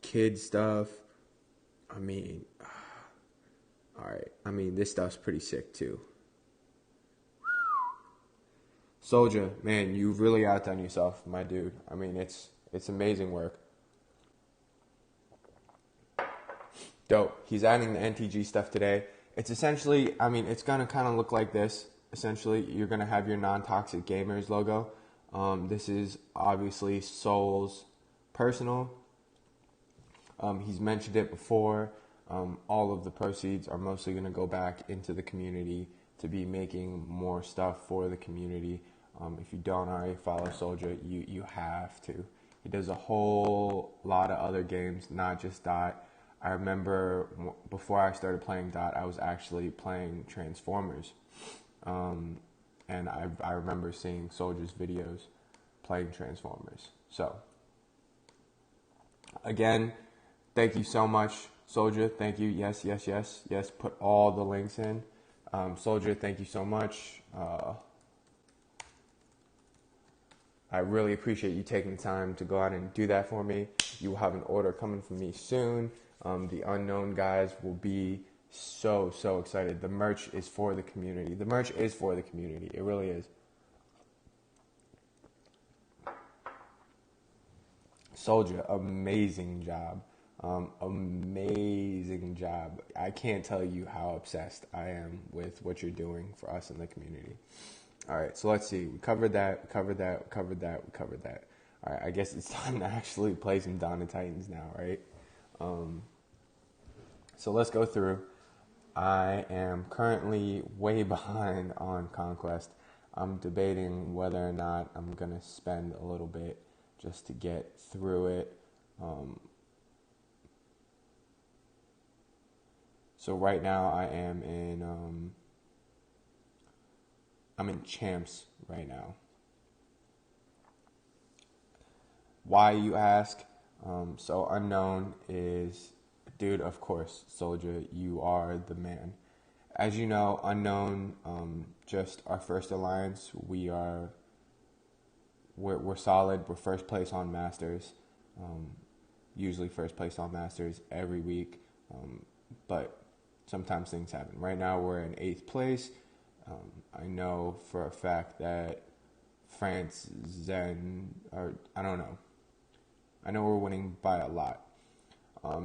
Kid stuff. I mean, alright. I mean, this stuff's pretty sick too. Soldier, man, you've really outdone yourself, my dude. I mean, it's amazing work. Dope. He's adding the NTG stuff today. It's essentially, I mean, it's going to kind of look like this. Essentially, you're going to have your non-toxic gamers logo. This is obviously Soul's personal. He's mentioned it before. All of the proceeds are mostly going to go back into the community to be making more stuff for the community. If you don't already follow Soldier, you have to. He does a whole lot of other games, not just Dot. I remember before I started playing Dot, I was actually playing Transformers. And I remember seeing Soldier's videos playing Transformers. So, again, thank you so much, Soldier. Thank you. Yes. Put all the links in. Soldier, thank you so much. I really appreciate you taking the time to go out and do that for me. You will have an order coming from me soon. The Unknown guys will be so excited. The merch is for the community. The merch is for the community. It really is. Soldier, amazing job. Amazing job. I can't tell you how obsessed I am with what you're doing for us in the community. All right, so let's see. We covered that. All right, I guess it's time to actually play some Dawn of Titans now, right? So let's go through. I am currently way behind on Conquest. I'm debating whether or not I'm going to spend a little bit just to get through it. So right now I am I'm in Champs right now. Why, you ask? So Unknown is, dude, of course, Soldier, you are the man. As you know, Unknown, just our first alliance, we're solid. We're first place on Masters. Usually first place on Masters every week. But sometimes things happen. Right now we're in 8th place. I know for a fact that France, I don't know. I know we're winning by a lot.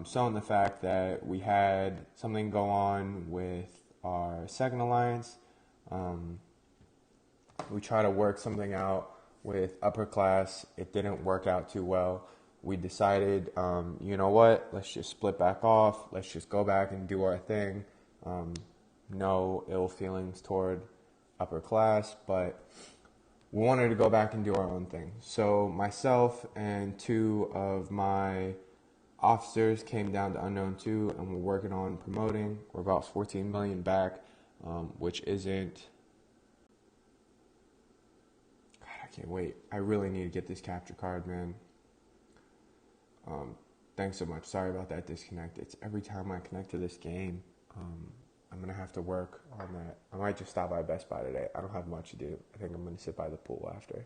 So in the fact that we had something go on with our second alliance, we tried to work something out with upper class. It didn't work out too well. We decided, you know what, let's just split back off. Let's just go back and do our thing. No ill feelings toward upper class, but we wanted to go back and do our own thing. So myself and 2 of my officers came down to Unknown 2, and we're working on promoting. We're about 14 million back, which isn't... God, I can't wait. I really need to get this capture card, man. Thanks so much. Sorry about that disconnect. It's every time I connect to this game, I'm going to have to work on that. I might just stop by Best Buy today. I don't have much to do. I think I'm going to sit by the pool after.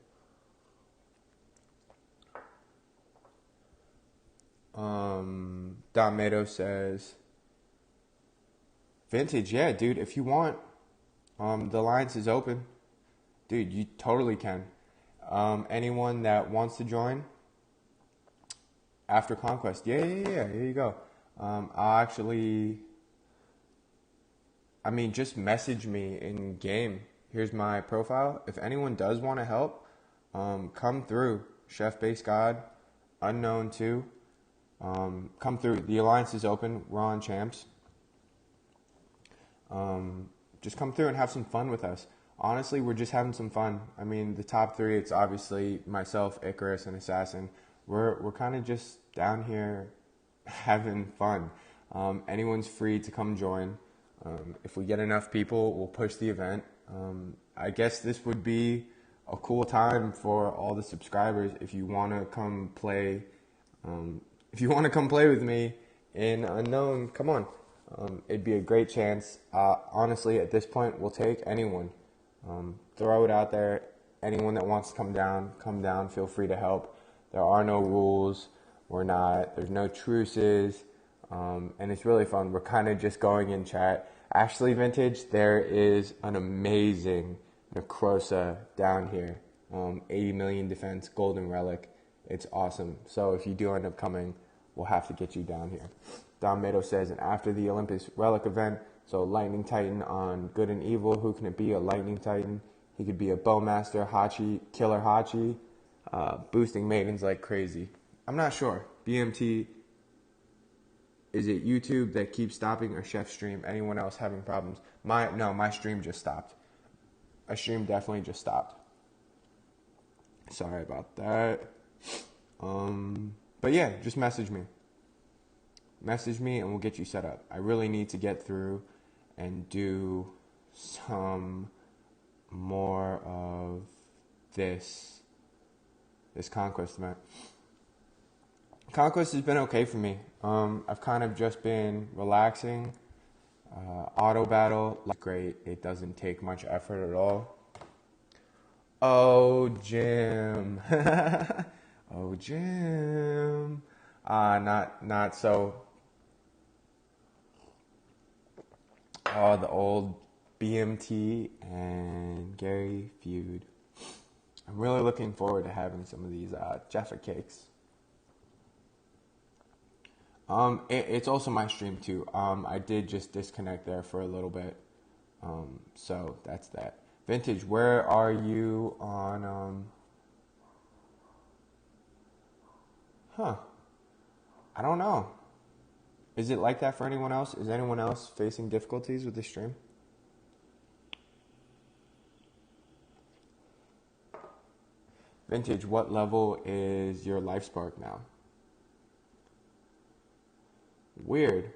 Domato says, Vintage, yeah, dude, if you want, the alliance is open. Dude, you totally can. Anyone that wants to join after Conquest, yeah, here you go. I'll actually, just message me in game. Here's my profile. If anyone does want to help, come through. ChefBaseGod, unknown too. Come through. The alliance is open. We're on champs. Just come through and have some fun with us. Honestly, we're just having some fun. I mean, the top three, it's obviously myself, Icarus, and Assassin. We're kind of just down here having fun. Anyone's free to come join. If we get enough people, we'll push the event. I guess this would be a cool time for all the subscribers if you want to come play. If you want to come play with me in Unknown, come on. It'd be a great chance. Honestly, at this point, we'll take anyone. Throw it out there. Anyone that wants to come down, feel free to help. There are no rules. There's no truces. And it's really fun. We're kind of just going in chat. Actually, Vintage, there is an amazing Necrosa down here. 80 million defense, golden relic. It's awesome. So if you do end up coming, we'll have to get you down here. Domato says, and after the Olympus relic event, so Lightning Titan on Good and Evil, who can it be? A Lightning Titan. He could be a Bowmaster, Hachi, Killer Hachi, boosting maidens like crazy. I'm not sure. BMT, is it YouTube that keeps stopping or Chef Stream? Anyone else having problems? My stream just stopped. My stream definitely just stopped. Sorry about that. But yeah, just message me. Message me and we'll get you set up. I really need to get through and do some more of this Conquest event. Conquest has been okay for me. I've kind of just been relaxing. Auto battle, great. It doesn't take much effort at all. Oh, Jim. Oh, Jim. Not so. Oh, the old BMT and Gary feud. I'm really looking forward to having some of these Jaffa cakes. It's also my stream too. I did just disconnect there for a little bit. So that's that. Vintage, where are you on, I don't know. Is it like that for anyone else? Is anyone else facing difficulties with the stream? Vintage, what level is your life spark now? Weird.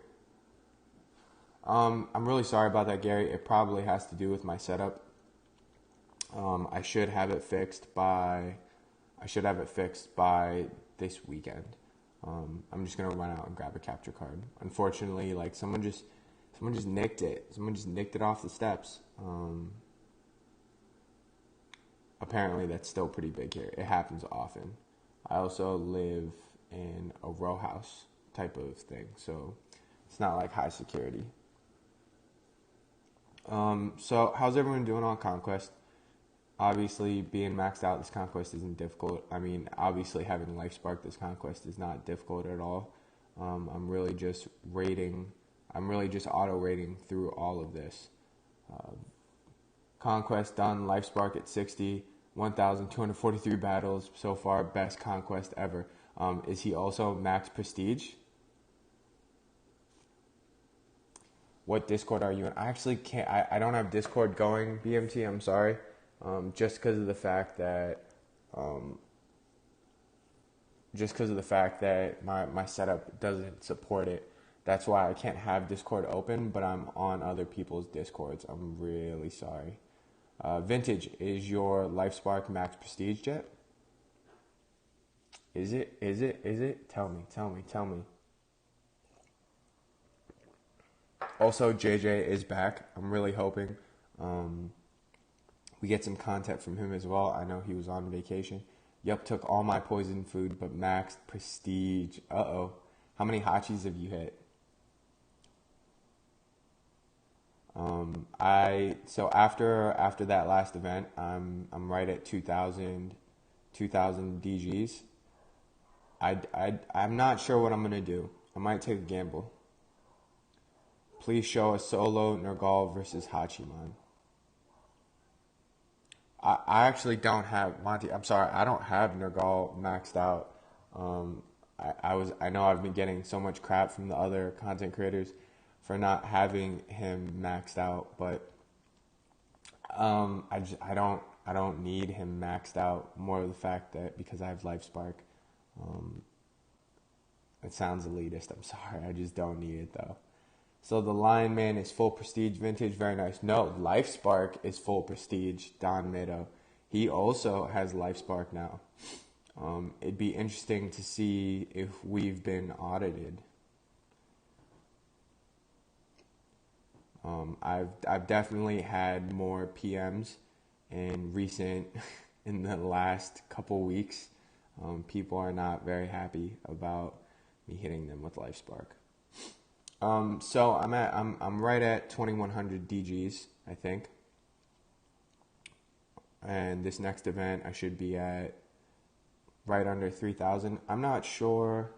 I'm really sorry about that, Gary. It probably has to do with my setup. I should have it fixed by this weekend. I'm just gonna run out and grab a capture card. Unfortunately, like someone just nicked it. Someone just nicked it off the steps. Apparently, that's still pretty big here. It happens often. I also live in a row house type of thing, so it's not like high security. So how's everyone doing on Conquest? Obviously, being maxed out this Conquest isn't difficult. I mean, obviously having Life Spark this Conquest is not difficult at all. I'm really just auto rating through all of this. Conquest done, Life Spark at 60, 1,243 battles so far, best Conquest ever. Is he also max prestige? What Discord are you in? I actually can't. I don't have Discord going, BMT. I'm sorry. Just because of the fact that my setup doesn't support it. That's why I can't have Discord open, but I'm on other people's Discords. I'm really sorry. Vintage, is your LifeSpark max prestige yet? Is it? Tell me. Also, JJ is back. I'm really hoping we get some content from him as well. I know he was on vacation. Yup, took all my poison food, but maxed prestige. Uh-oh. How many Hachis have you hit? So after that last event, I'm right at 2,000 DGs. I'm not sure what I'm gonna do. I might take a gamble. Please show a solo Nergal versus Hachiman. I actually don't have Monty. I'm sorry, I don't have Nergal maxed out. I know I've been getting so much crap from the other content creators for not having him maxed out, but I don't need him maxed out. More of the fact that because I have LifeSpark, it sounds elitist. I'm sorry, I just don't need it though. So the Lion Man is full prestige vintage, very nice. No, LifeSpark is full prestige. Don Meadow, he also has LifeSpark now. It'd be interesting to see if we've been audited. I've definitely had more PMs in the last couple weeks. People are not very happy about me hitting them with LifeSpark. So I'm right at 2,100 DGs, I think. And this next event I should be at right under 3,000. I'm not sure.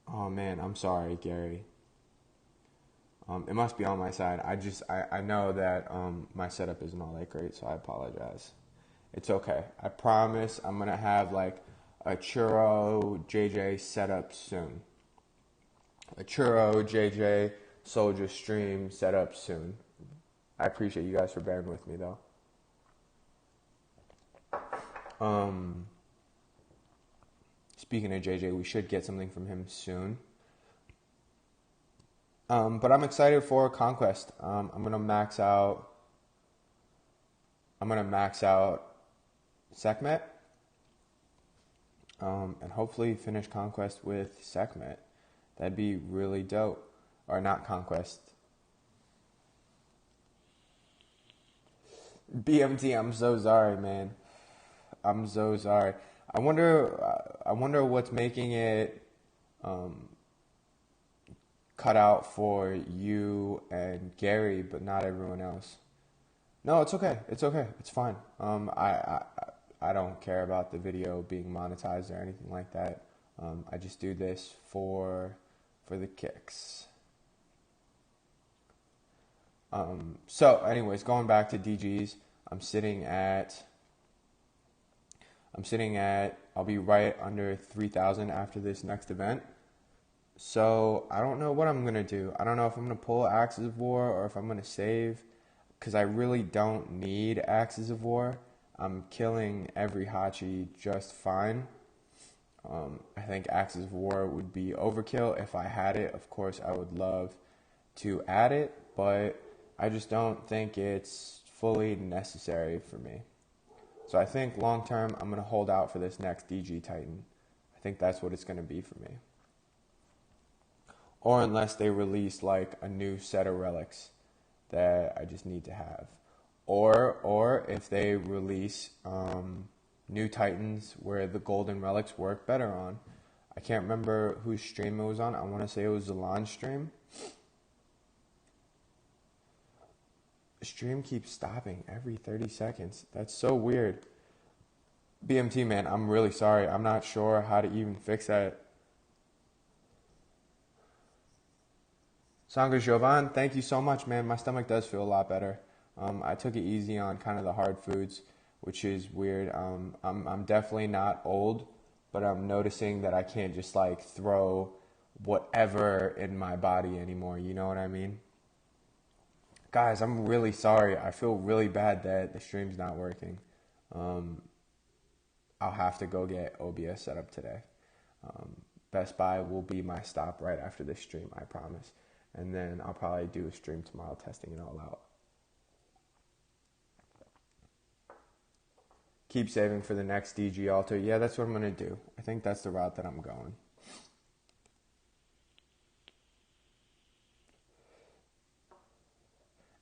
Oh man, I'm sorry, Gary. It must be on my side. I know that my setup isn't all that great, so I apologize. It's okay. I promise I'm gonna have like a Churro JJ setup soon. A Churro JJ Soldier stream setup soon. I appreciate you guys for bearing with me though. Speaking of JJ, we should get something from him soon. But I'm excited for Conquest. I'm gonna max out Sekhmet. And hopefully finish Conquest with Sekhmet. That'd be really dope. Or not Conquest. BMT, I'm so sorry, man. I'm so sorry. I wonder what's making it cut out for you and Gary, but not everyone else. No, it's okay. It's okay. It's fine. I don't care about the video being monetized or anything like that. I just do this for the kicks. So anyways, going back to DGs, I'll be right under 3,000 after this next event. So I don't know what I'm going to do. I don't know if I'm going to pull Axes of War or if I'm going to save, because I really don't need Axes of War. I'm killing every Hachi just fine. I think Axes of War would be overkill. If I had it, of course, I would love to add it, but I just don't think it's fully necessary for me. So I think long term, I'm going to hold out for this next DG Titan. I think that's what it's going to be for me. Or unless they release like a new set of relics that I just need to have. Or if they release new Titans where the golden relics work better on. I can't remember whose stream it was on. I want to say it was Zalon's stream. The stream keeps stopping every 30 seconds. That's so weird. BMT, man, I'm really sorry. I'm not sure how to even fix that. Sangha Jovan, thank you so much, man. My stomach does feel a lot better. I took it easy on kind of the hard foods, which is weird. I'm definitely not old, but I'm noticing that I can't just like throw whatever in my body anymore. You know what I mean? Guys, I'm really sorry. I feel really bad that the stream's not working. I'll have to go get OBS set up today. Best Buy will be my stop right after this stream, I promise. And then I'll probably do a stream tomorrow testing it all out. Keep saving for the next DG altar. Yeah, that's what I'm going to do. I think that's the route that I'm going.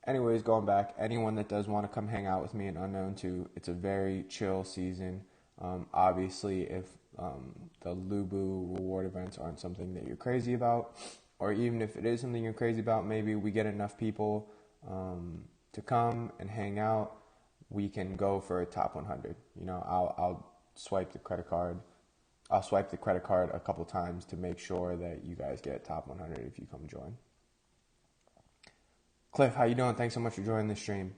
Anyways, going back, anyone that does want to come hang out with me in Unknown 2, it's a very chill season. Obviously, if the Lubu reward events aren't something that you're crazy about, or even if it is something you're crazy about, maybe we get enough people to come and hang out, we can go for a top 100. You know, I'll swipe the credit card. I'll swipe the credit card a couple times to make sure that you guys get top 100 if you come join. Cliff, how you doing? Thanks so much for joining the stream.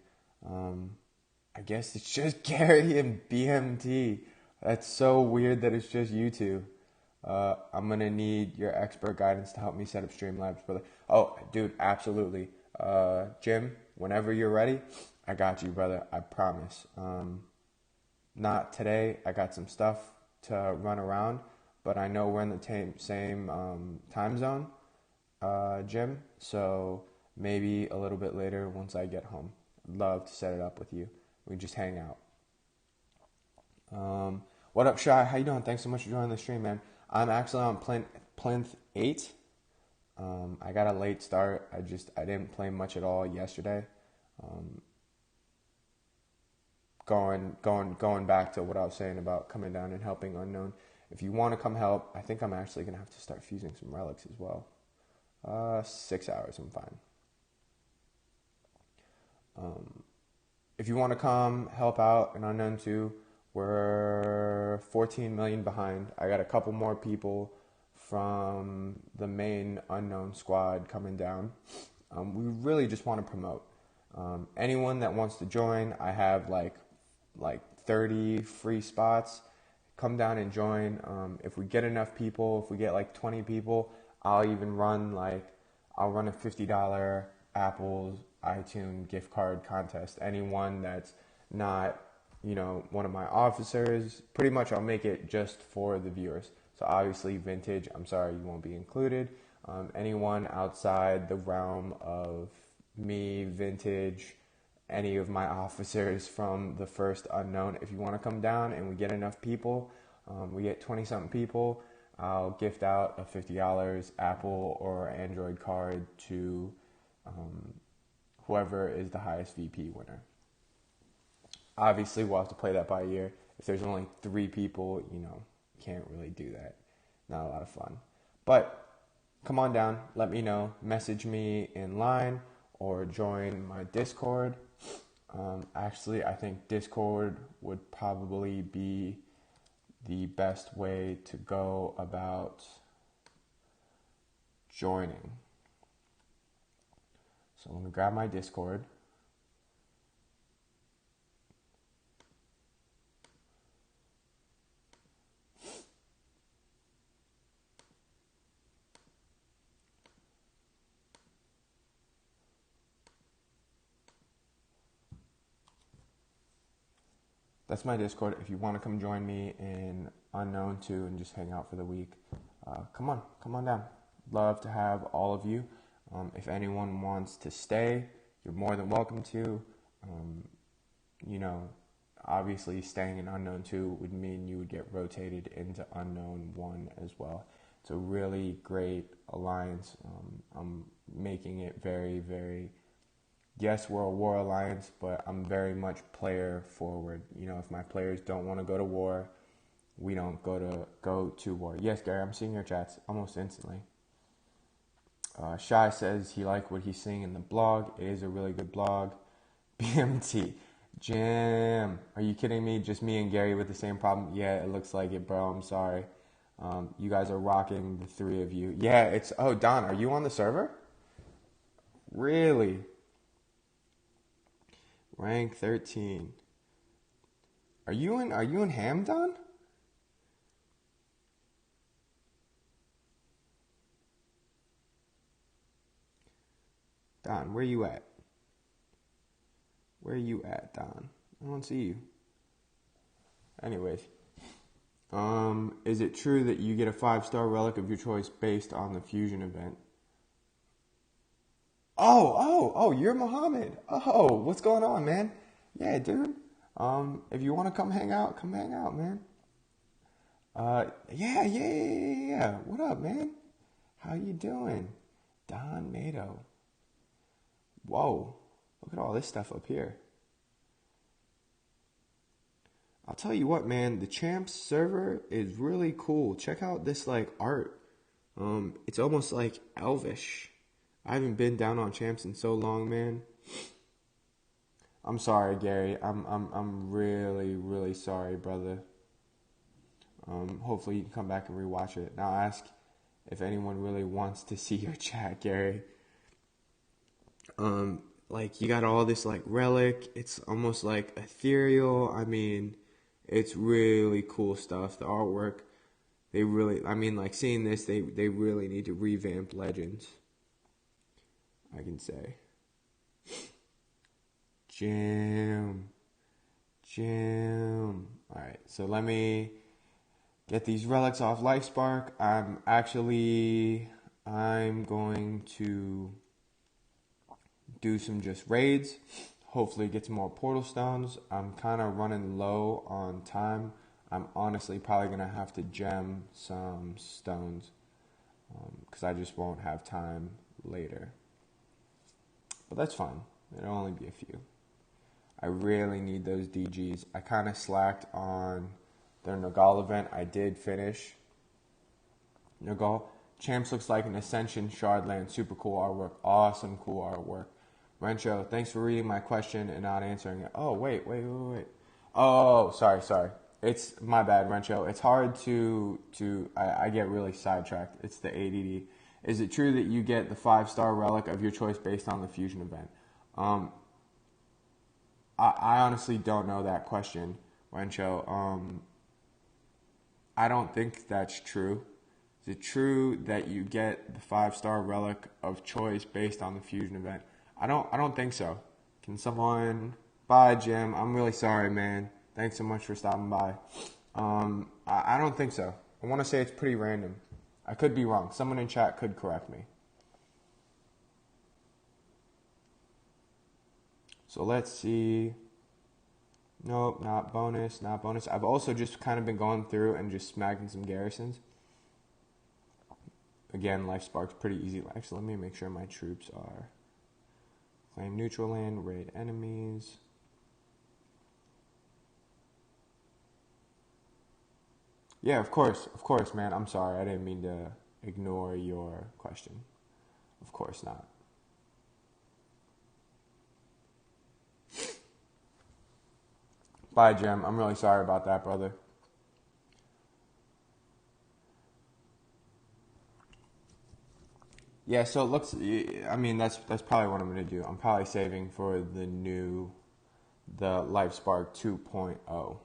I guess it's just Gary and BMT. That's so weird that it's just you two. I'm going to need your expert guidance to help me set up Streamlabs, brother. Oh, dude, absolutely. Jim, whenever you're ready, I got you, brother. I promise. Not today. I got some stuff to run around, but I know we're in the same time zone, Jim. So maybe a little bit later once I get home. I'd love to set it up with you. We just hang out. What up, Shy? How you doing? Thanks so much for joining the stream, man. I'm actually on Plinth 8. I got a late start. I didn't play much at all yesterday. Going back to what I was saying about coming down and helping Unknown. If you want to come help, I think I'm actually going to have to start fusing some relics as well. 6 hours, I'm fine. If you want to come help out in Unknown 2, we're 14 million behind. I got a couple more people from the main Unknown squad coming down. We really just want to promote. Anyone that wants to join, I have like 30 free spots. Come down and join. If we get enough people, if we get like 20 people, I'll even run a $50 Apple iTunes gift card contest. Anyone that's not, one of my officers, pretty much I'll make it just for the viewers. So obviously Vintage, I'm sorry you won't be included. Anyone outside the realm of me, Vintage, any of my officers from the first Unknown, if you want to come down and we get enough people, we get 20-something people, I'll gift out a $50 Apple or Android card to whoever is the highest VP winner. Obviously, we'll have to play that by ear. If there's only 3 people, can't really do that. Not a lot of fun. But come on down, let me know. Message me in line or join my Discord. Actually, I think Discord would probably be the best way to go about joining. So let me grab my Discord. That's my Discord. If you want to come join me in Unknown 2 and just hang out for the week, come on down. Love to have all of you. If anyone wants to stay, you're more than welcome to. Obviously staying in Unknown 2 would mean you would get rotated into Unknown 1 as well. It's a really great alliance. I'm making it very, very... Yes, we're a war alliance, but I'm very much player forward. If my players don't want to go to war, we don't go to war. Yes, Gary, I'm seeing your chats almost instantly. Shai says he liked what he's seeing in the blog. It is a really good blog. BMT. Jim, are you kidding me? Just me and Gary with the same problem? Yeah, it looks like it, bro. I'm sorry. You guys are rocking, the 3 of you. Yeah, it's... Oh, Don, are you on the server? Really? Rank 13. Are you in Ham, Don? Don, where you at? Where you at, Don? I don't see you. Anyways. Is it true that you get a 5-star relic of your choice based on the fusion event? Oh, you're Mohammed. Oh, what's going on, man? Yeah, dude. If you want to come hang out, man. Yeah. What up, man? How you doing? Don Nato. Whoa, look at all this stuff up here. I'll tell you what, man, the Champs server is really cool. Check out this like art. It's almost like elvish. I haven't been down on Champs in so long, man. I'm sorry, Gary. I'm really, really sorry, brother. Hopefully you can come back and rewatch it. Now ask if anyone really wants to see your chat, Gary. Like you got all this like relic. It's almost like ethereal. I mean, it's really cool stuff. The artwork, they really, I mean, like seeing this, they really need to revamp Legends. I can say. Jim. Alright, so let me get these relics off LifeSpark. I'm going to do some just raids. Hopefully get some more portal stones. I'm kind of running low on time. I'm honestly probably going to have to gem some stones because I just won't have time later. But that's fine. It'll only be a few. I really need those DGs. I kind of slacked on their Nagal event. I did finish Nagal. Champs looks like an Ascension Shardland. Super cool artwork. Awesome cool artwork. Rencho, thanks for reading my question and not answering it. Oh, wait. Oh, sorry. It's my bad, Rencho. It's hard I get really sidetracked. It's the ADD. Is it true that you get the 5-star relic of your choice based on the fusion event? I honestly don't know that question, Rencho. I don't think that's true. Is it true that you get the 5-star relic of choice based on the fusion event? I don't think so. Can someone... Bye, Jim. I'm really sorry, man. Thanks so much for stopping by. I don't think so. I want to say it's pretty random. I could be wrong. Someone in chat could correct me. So let's see. Nope, not bonus. I've also just kind of been going through and just smacking some garrisons. Again, LifeSpark's pretty easy. Actually, let me make sure my troops are... Claim neutral land, raid enemies. Yeah, of course, man. I'm sorry. I didn't mean to ignore your question. Of course not. Bye, Jim. I'm really sorry about that, brother. Yeah, so it looks... I mean, that's probably what I'm going to do. I'm probably saving for the LifeSpark 2.0.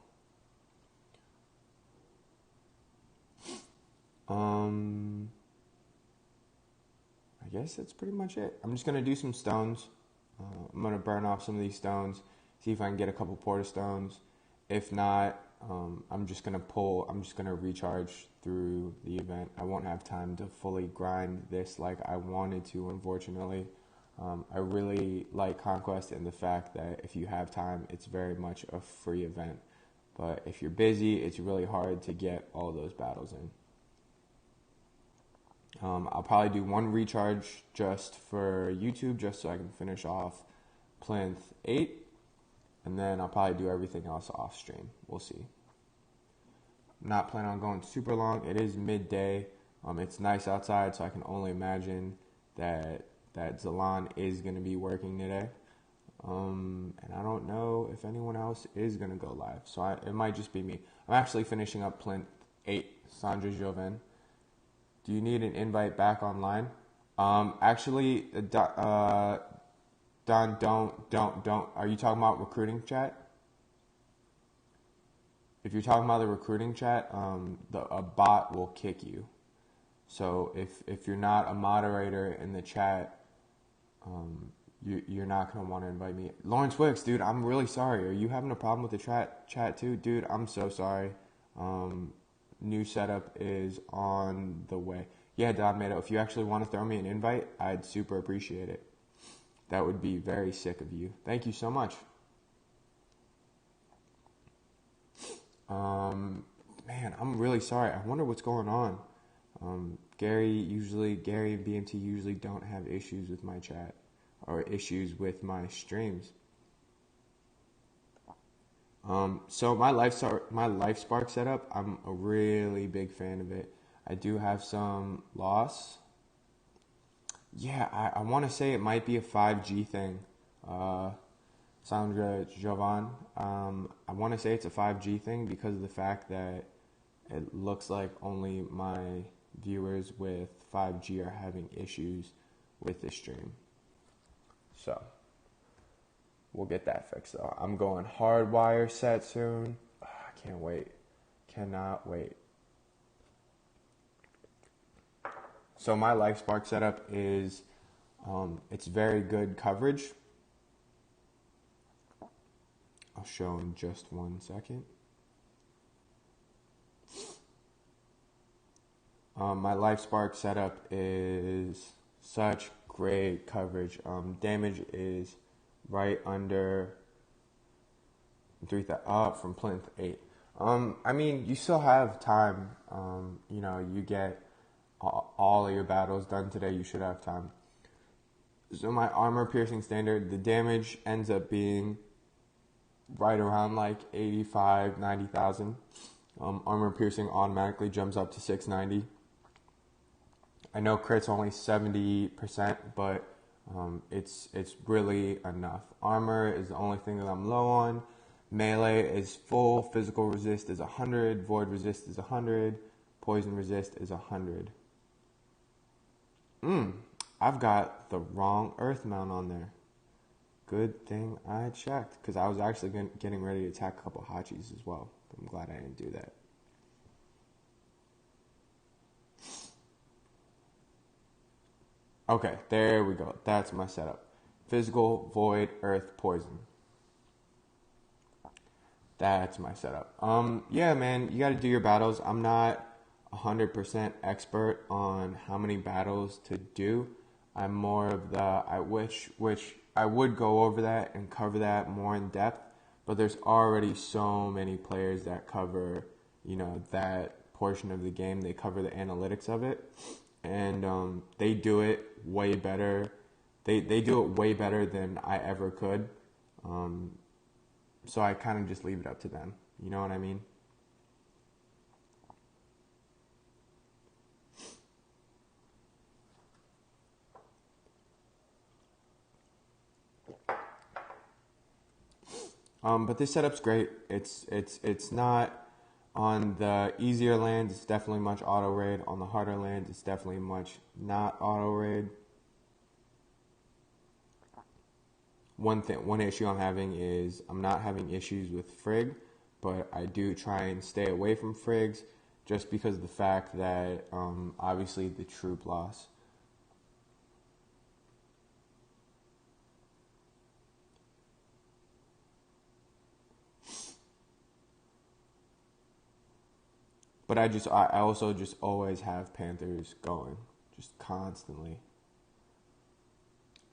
I guess that's pretty much it. I'm just going to do some stones. I'm going to burn off some of these stones, see if I can get a couple porta stones. If not, I'm just going to recharge through the event. I won't have time to fully grind this like I wanted to, unfortunately. I really like Conquest in the fact that if you have time, it's very much a free event. But if you're busy, it's really hard to get all those battles in. I'll probably do one recharge just for YouTube, just so I can finish off Plinth 8. And then I'll probably do everything else off stream. We'll see. I'm not planning on going super long. It is midday. It's nice outside, so I can only imagine that Zalan is going to be working today. And I don't know if anyone else is going to go live. So it might just be me. I'm actually finishing up Plinth 8, Sandra Joven. Do you need an invite back online? Actually, Don, don't. Are you talking about recruiting chat? If you're talking about the recruiting chat, a bot will kick you. So if you're not a moderator in the chat, you're not going to want to invite me. Lawrence Wicks, dude, I'm really sorry. Are you having a problem with the chat too? Dude, I'm so sorry. New setup is on the way. Yeah, Don Mato, if you actually want to throw me an invite, I'd super appreciate it. That would be very sick of you. Thank you so much. Man, I'm really sorry. I wonder what's going on. Gary and BMT usually don't have issues with my chat or issues with my streams. So my life spark setup, I'm a really big fan of it. I do have some loss. Yeah, I want to say it might be a 5G thing. Uh, Sandra Jovan. I want to say it's a 5G thing because of the fact that it looks like only my viewers with 5G are having issues with this stream. So we'll get that fixed though. I'm going hardwire set soon. I can't wait. Cannot wait. So my LifeSpark setup is, it's very good coverage. I'll show in just 1 second. My LifeSpark setup is such great coverage. Damage is right under 3,000 up from plinth 8. I mean, you still have time. You get all of your battles done today. You should have time. So my armor piercing standard, the damage ends up being right around like 85, 90,000. Armor piercing automatically jumps up to 690. I know crit's only 70%, but it's really enough. Armor is the only thing that I'm low on. Melee is full. Physical resist is 100. Void resist is 100. Poison resist is 100. I've got the wrong earth mount on there. Good thing I checked, because I was actually getting ready to attack a couple Hachis as well. But I'm glad I didn't do that. Okay, there we go. That's my setup. Physical, void, earth, poison. That's my setup. Yeah, man, you got to do your battles. I'm not 100% expert on how many battles to do. I'm more of the, which I would go over that and cover that more in depth, but there's already so many players that cover, that portion of the game. They cover the analytics of it, and they do it way better. They do it way better than I ever could. So I kind of just leave it up to them. You know what I mean? But this setup's great. It's not on the easier lands. It's definitely much auto raid. On the harder lands, it's definitely much not auto raid. One issue I'm having is I'm not having issues with Frigg, but I do try and stay away from Friggs just because of the fact that obviously the troop loss. But I also just always have Panthers going, just constantly.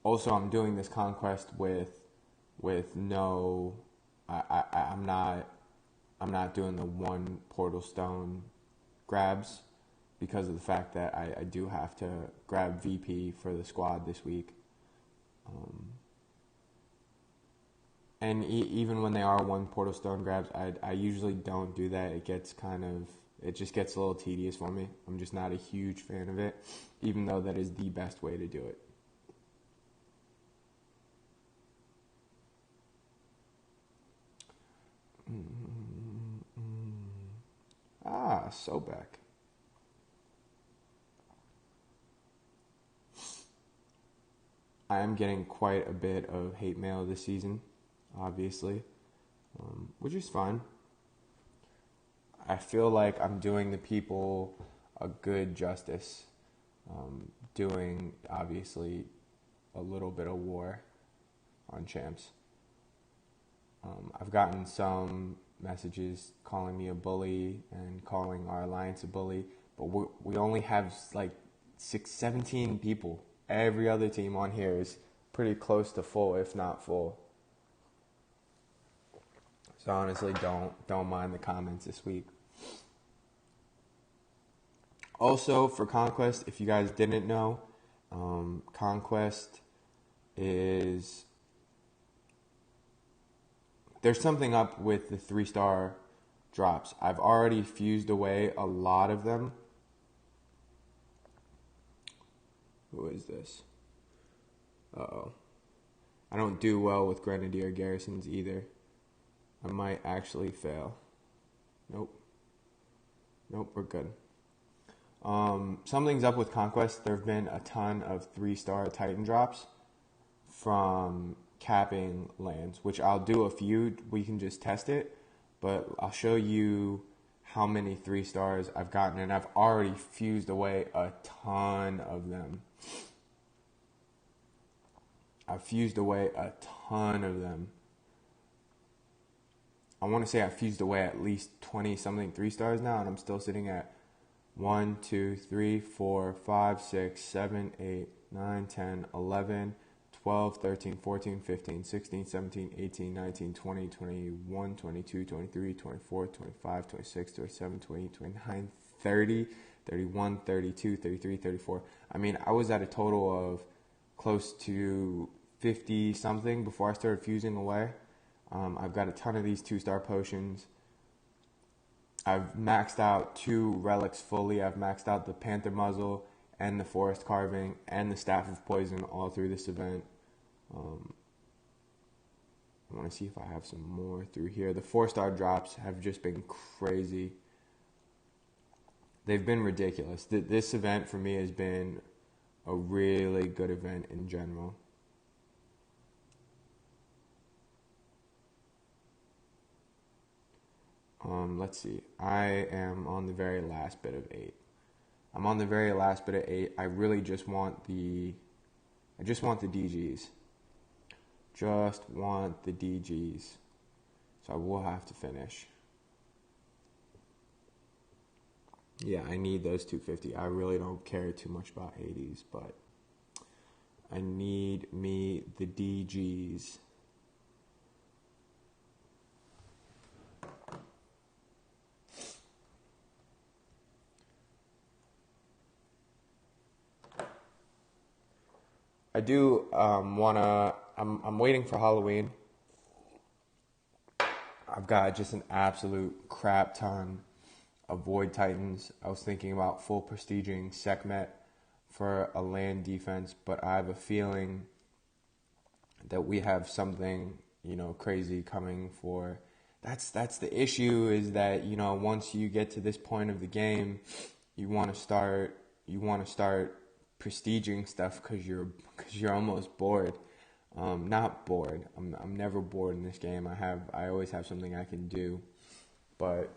Also, I'm doing this conquest with no, I'm not doing the one portal stone grabs because of the fact that I do have to grab VP for the squad this week. And even when they are one portal stone grabs, I usually don't do that. It just gets a little tedious for me. I'm just not a huge fan of it, even though that is the best way to do it. Sobek. I am getting quite a bit of hate mail this season, obviously, which is fine. I feel like I'm doing the people a good justice, doing, obviously, a little bit of war on champs. I've gotten some messages calling me a bully and calling our alliance a bully, but we only have like 17 people. Every other team on here is pretty close to full, if not full. So honestly, don't mind the comments this week. Also, for Conquest, if you guys didn't know, Conquest is... there's something up with the 3-star drops. I've already fused away a lot of them. Who is this? Uh-oh. I don't do well with Grenadier garrisons either. I might actually fail. Nope, we're good. Something's up with Conquest. There have been a ton of 3-star Titan drops from capping lands, which I'll do a few. We can just test it, but I'll show you how many 3 stars I've gotten, and I've already fused away a ton of them. I've fused away a ton of them. I want to say I've fused away at least 20 something 3 stars now, and I'm still sitting at 1, 2, 3, 4, 5, 6, 7, 8, 9, 10, 11, 12, 13, 14, 15, 16, 17, 18, 19, 20, 21, 22, 23, 24, 25, 26, 27, 28, 29, 30, 31, 32, 33, 34. I mean, I was at a total of close to 50 something before I started fusing away. I've got a ton of these 2-star potions. I've maxed out 2 relics fully. I've maxed out the Panther Muzzle and the Forest Carving and the Staff of Poison all through this event. I want to see if I have some more through here. The 4-star drops have just been crazy. They've been ridiculous. This event for me has been a really good event in general. Let's see. I am on the very last bit of 8. I'm on the very last bit of 8. I really just want the DGs. Just want the DGs. So I will have to finish. Yeah, I need those 250. I really don't care too much about 80s, but I need me the DGs. I do I'm waiting for Halloween. I've got just an absolute crap ton of Void Titans. I was thinking about full prestiging Sekhmet for a land defense, but I have a feeling that we have something, crazy coming for. That's the issue, is that, once you get to this point of the game, you want to start prestiging stuff because you're almost bored. Not bored. I'm never bored in this game. I always have something I can do, but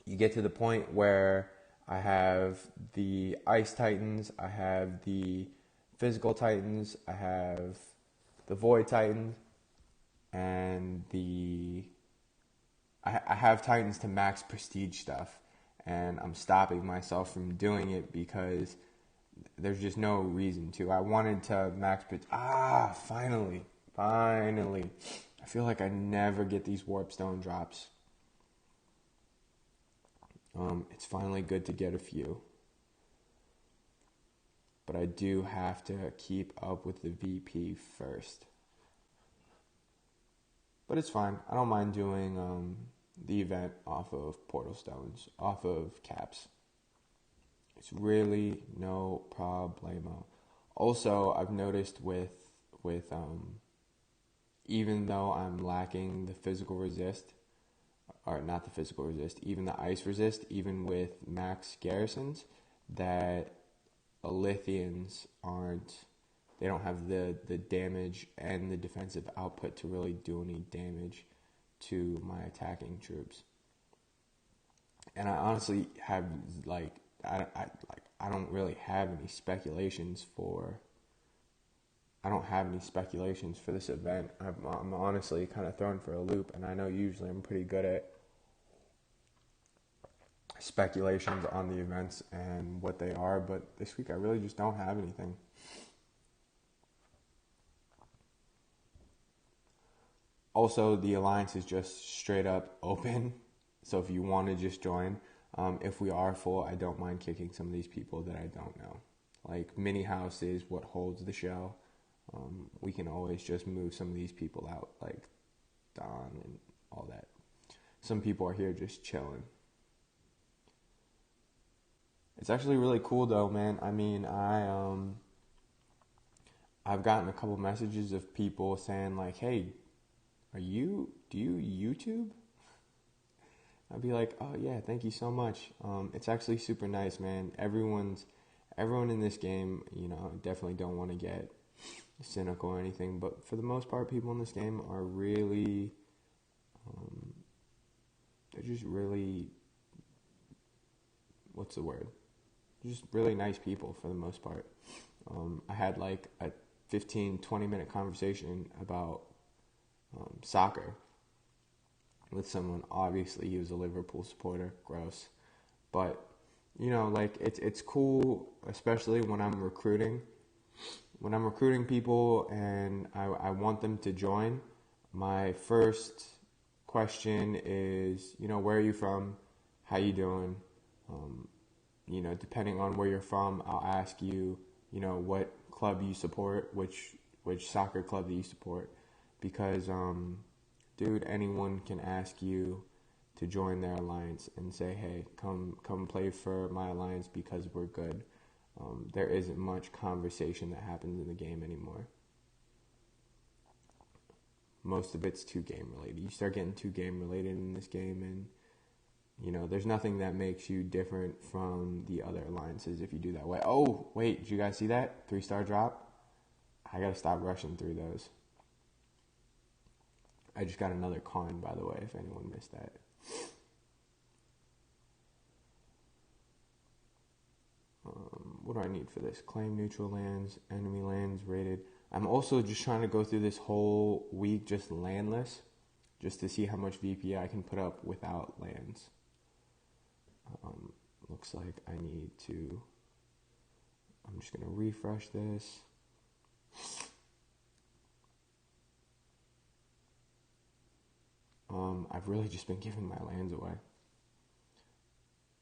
you get to the point where I have the Ice Titans, I have the Physical Titans, I have the Void Titans, and I have Titans to max prestige stuff, and I'm stopping myself from doing it because there's just no reason to. I wanted to max finally. I feel like I never get these Warpstone drops. It's finally good to get a few. But I do have to keep up with the VP first. But it's fine. I don't mind doing the event off of Portal Stones, off of caps. It's really no problemo. Also, I've noticed with even though I'm lacking the physical resist, or not the physical resist, even the ice resist, even with max garrisons, that Alithians they don't have the damage and the defensive output to really do any damage to my attacking troops. And I honestly have I don't really have any speculations for. I don't have any speculations for this event. I'm honestly kind of thrown for a loop, and I know usually I'm pretty good at speculations on the events and what they are, but this week I really just don't have anything. Also, the alliance is just straight up open, so if you want to just join, if we are full, I don't mind kicking some of these people that I don't know. Like, Mini House is what holds the shell. We can always just move some of these people out. Like, Don and all that. Some people are here just chilling. It's actually really cool though, man. I mean, I've gotten a couple messages of people saying like, "Hey, do you YouTube?" I'd be like, "Oh yeah, thank you so much." It's actually super nice, man. Everyone in this game, definitely don't want to get cynical or anything, but for the most part, people in this game are really, they're just really, what's the word? Just really nice people for the most part. I had like a 15-20 minute conversation about soccer with someone. Obviously he was a Liverpool supporter, gross, but like it's cool, especially when I'm recruiting people and I want them to join. My first question is, where are you from, how you doing? Depending on where you're from, I'll ask you, what club you support, which soccer club do you support, because dude, anyone can ask you to join their alliance and say, hey, come play for my alliance because we're good. There isn't much conversation that happens in the game anymore. Most of it's too game related. You start getting too game related in this game, and there's nothing that makes you different from the other alliances if you do that way. Oh, wait, did you guys see that 3-star drop? I gotta stop rushing through those. I just got another coin, by the way, if anyone missed that. What do I need for this? Claim neutral lands, enemy lands rated. I'm also just trying to go through this whole week just landless, just to see how much VP I can put up without lands. Looks like I need to, I'm just going to refresh this. I've really just been giving my lands away.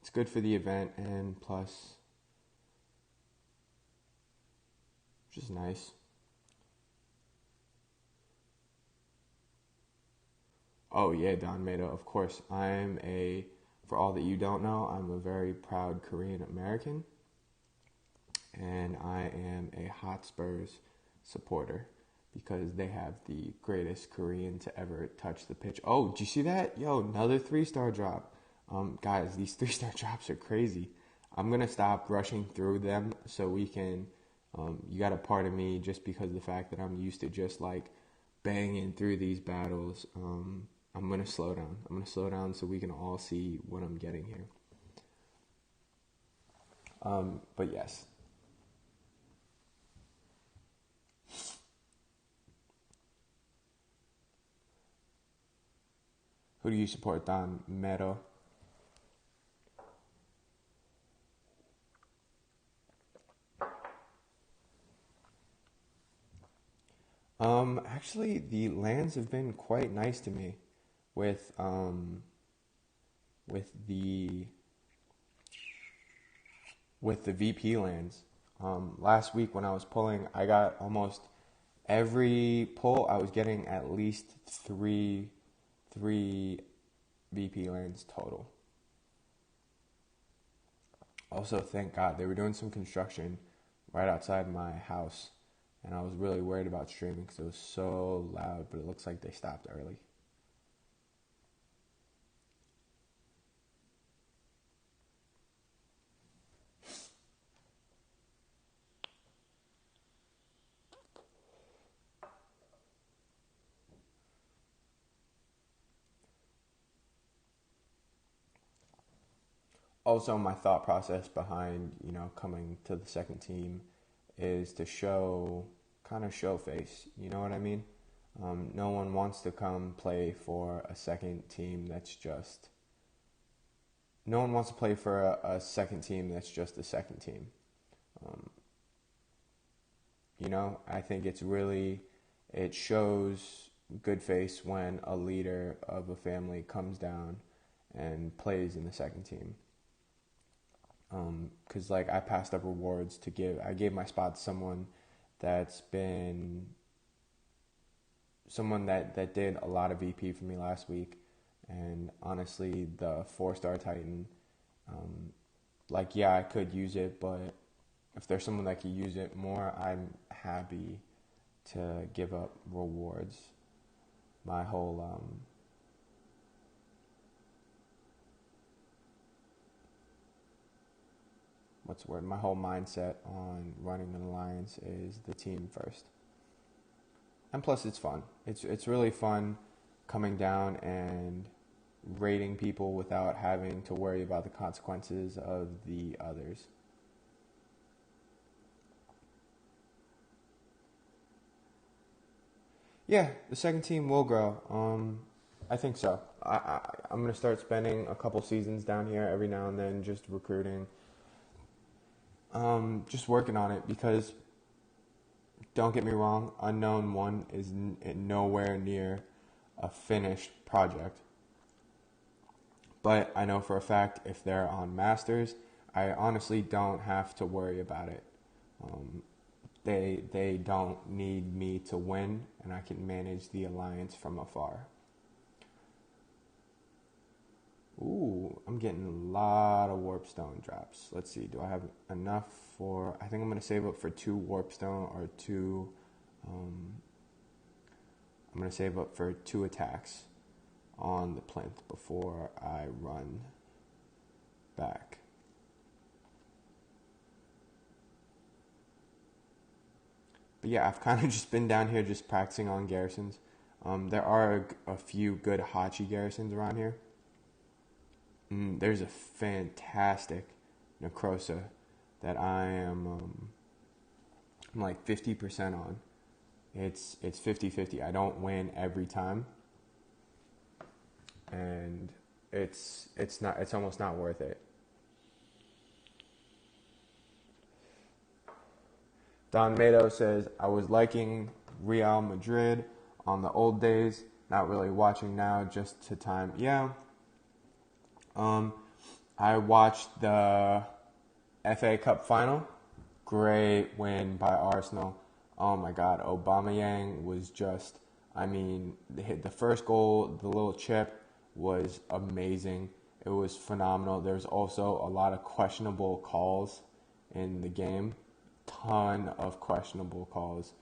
It's good for the event, and plus, which is nice. Oh yeah, Don Mado, of course. For all that you don't know, I'm a very proud Korean American, and I am a Hotspurs supporter because they have the greatest Korean to ever touch the pitch. Oh, did you see that? Yo, another 3-star drop. Guys, these 3-star drops are crazy. I'm going to stop rushing through them so we can, you got to pardon me just because of the fact that I'm used to just like banging through these battles. I'm going to slow down. I'm going to slow down so we can all see what I'm getting here. But yes. Who do you support, Don Mero? Actually, the lands have been quite nice to me with the VP lands. Last week when I was pulling, I got almost every pull. I was getting at least three VP lands total. Also, thank God, they were doing some construction right outside my house, and I was really worried about streaming because it was so loud, but it looks like they stopped early. Also, my thought process behind, coming to the second team is to show face. You know what I mean? No one wants to come play for a second team that's just. No one wants to play for a second team that's just a second team. I think it shows good face when a leader of a family comes down and plays in the second team. Because I passed up rewards I gave my spot to someone that's been someone that did a lot of VP for me last week, and honestly, the 4-star Titan, yeah, I could use it, but if there's someone that could use it more, I'm happy to give up rewards. My whole my whole mindset on running an alliance is the team first. And plus it's fun. It's really fun coming down and raiding people without having to worry about the consequences of the others. Yeah, the second team will grow. I think so. I'm going to start spending a couple seasons down here every now and then just recruiting. Just working on it because, don't get me wrong, Unknown 1 is nowhere near a finished project. But I know for a fact if they're on Masters, I honestly don't have to worry about it. They don't need me to win, and I can manage the alliance from afar. Ooh, I'm getting a lot of Warpstone drops. Let's see, do I have enough for... I think I'm going to save up for 2 Warpstone or 2... I'm going to save up for 2 attacks on the plinth before I run back. But yeah, I've kind of just been down here just practicing on garrisons. There are a few good Hachi garrisons around here. There's a fantastic Necrosa that I'm like 50% on. It's 50-50. I don't win every time, and it's almost not worth it. Don Mato says, I was liking Real Madrid on the old days, not really watching now, just to time. Yeah. I watched the FA Cup final. Great win by Arsenal. Oh my God, Aubameyang was just, the first goal, the little chip was amazing. It was phenomenal. There's also a lot of questionable calls in the game. Ton of questionable calls.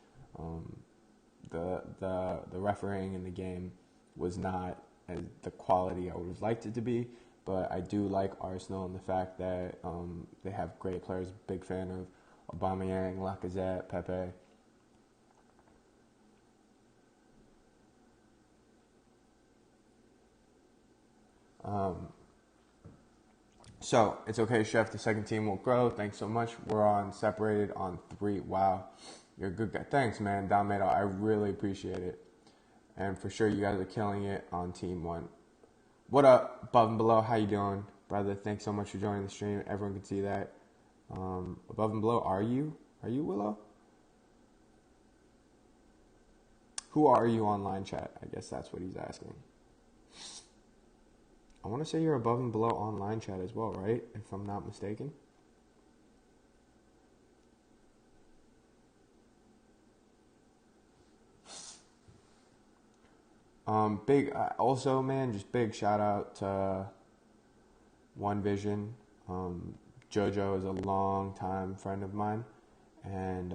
The refereeing in the game was not as the quality I would have liked it to be, but I do like Arsenal and the fact that they have great players. Big fan of Aubameyang, Lacazette, Pepe. So, it's okay, Chef. The second team will grow. Thanks so much. We're on separated on 3. Wow. You're a good guy. Thanks, man. Don Mato, I really appreciate it. And for sure, you guys are killing it on Team 1. What up, Above and Below? How you doing, brother? Thanks so much for joining the stream. Everyone can see that. Above and Below, are you? Are you Willow? Who are you online chat? I guess that's what he's asking. I want to say you're Above and Below online chat as well, right? If I'm not mistaken. Also, man, just big shout out to One Vision. Jojo is a long time friend of mine, and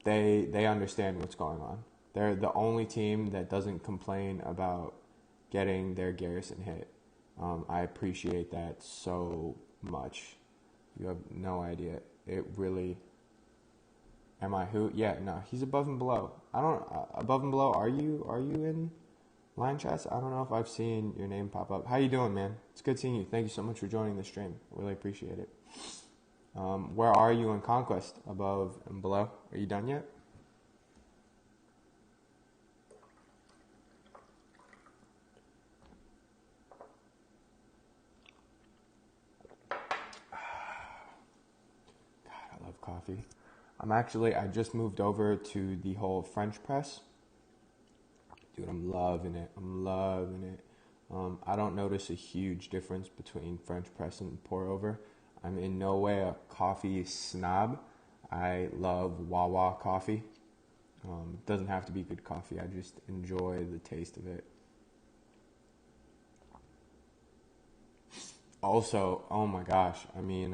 they understand what's going on. They're the only team that doesn't complain about getting their garrison hit. I appreciate that so much. You have no idea. It really... Am I who? Yeah, no, he's Above and Below. I don't... Above and Below, are you in line chats? I don't know if I've seen your name pop up. How you doing, man? It's good seeing you. Thank you so much for joining the stream. Really appreciate it. Where are you in Conquest? Above and Below? Are you done yet? God, I love coffee. I just moved over to the whole French press. Dude, I'm loving it. I don't notice a huge difference between French press and pour over. I'm in no way a coffee snob. I love Wawa coffee. Doesn't have to be good coffee. I just enjoy the taste of it. Also, oh my gosh, I mean,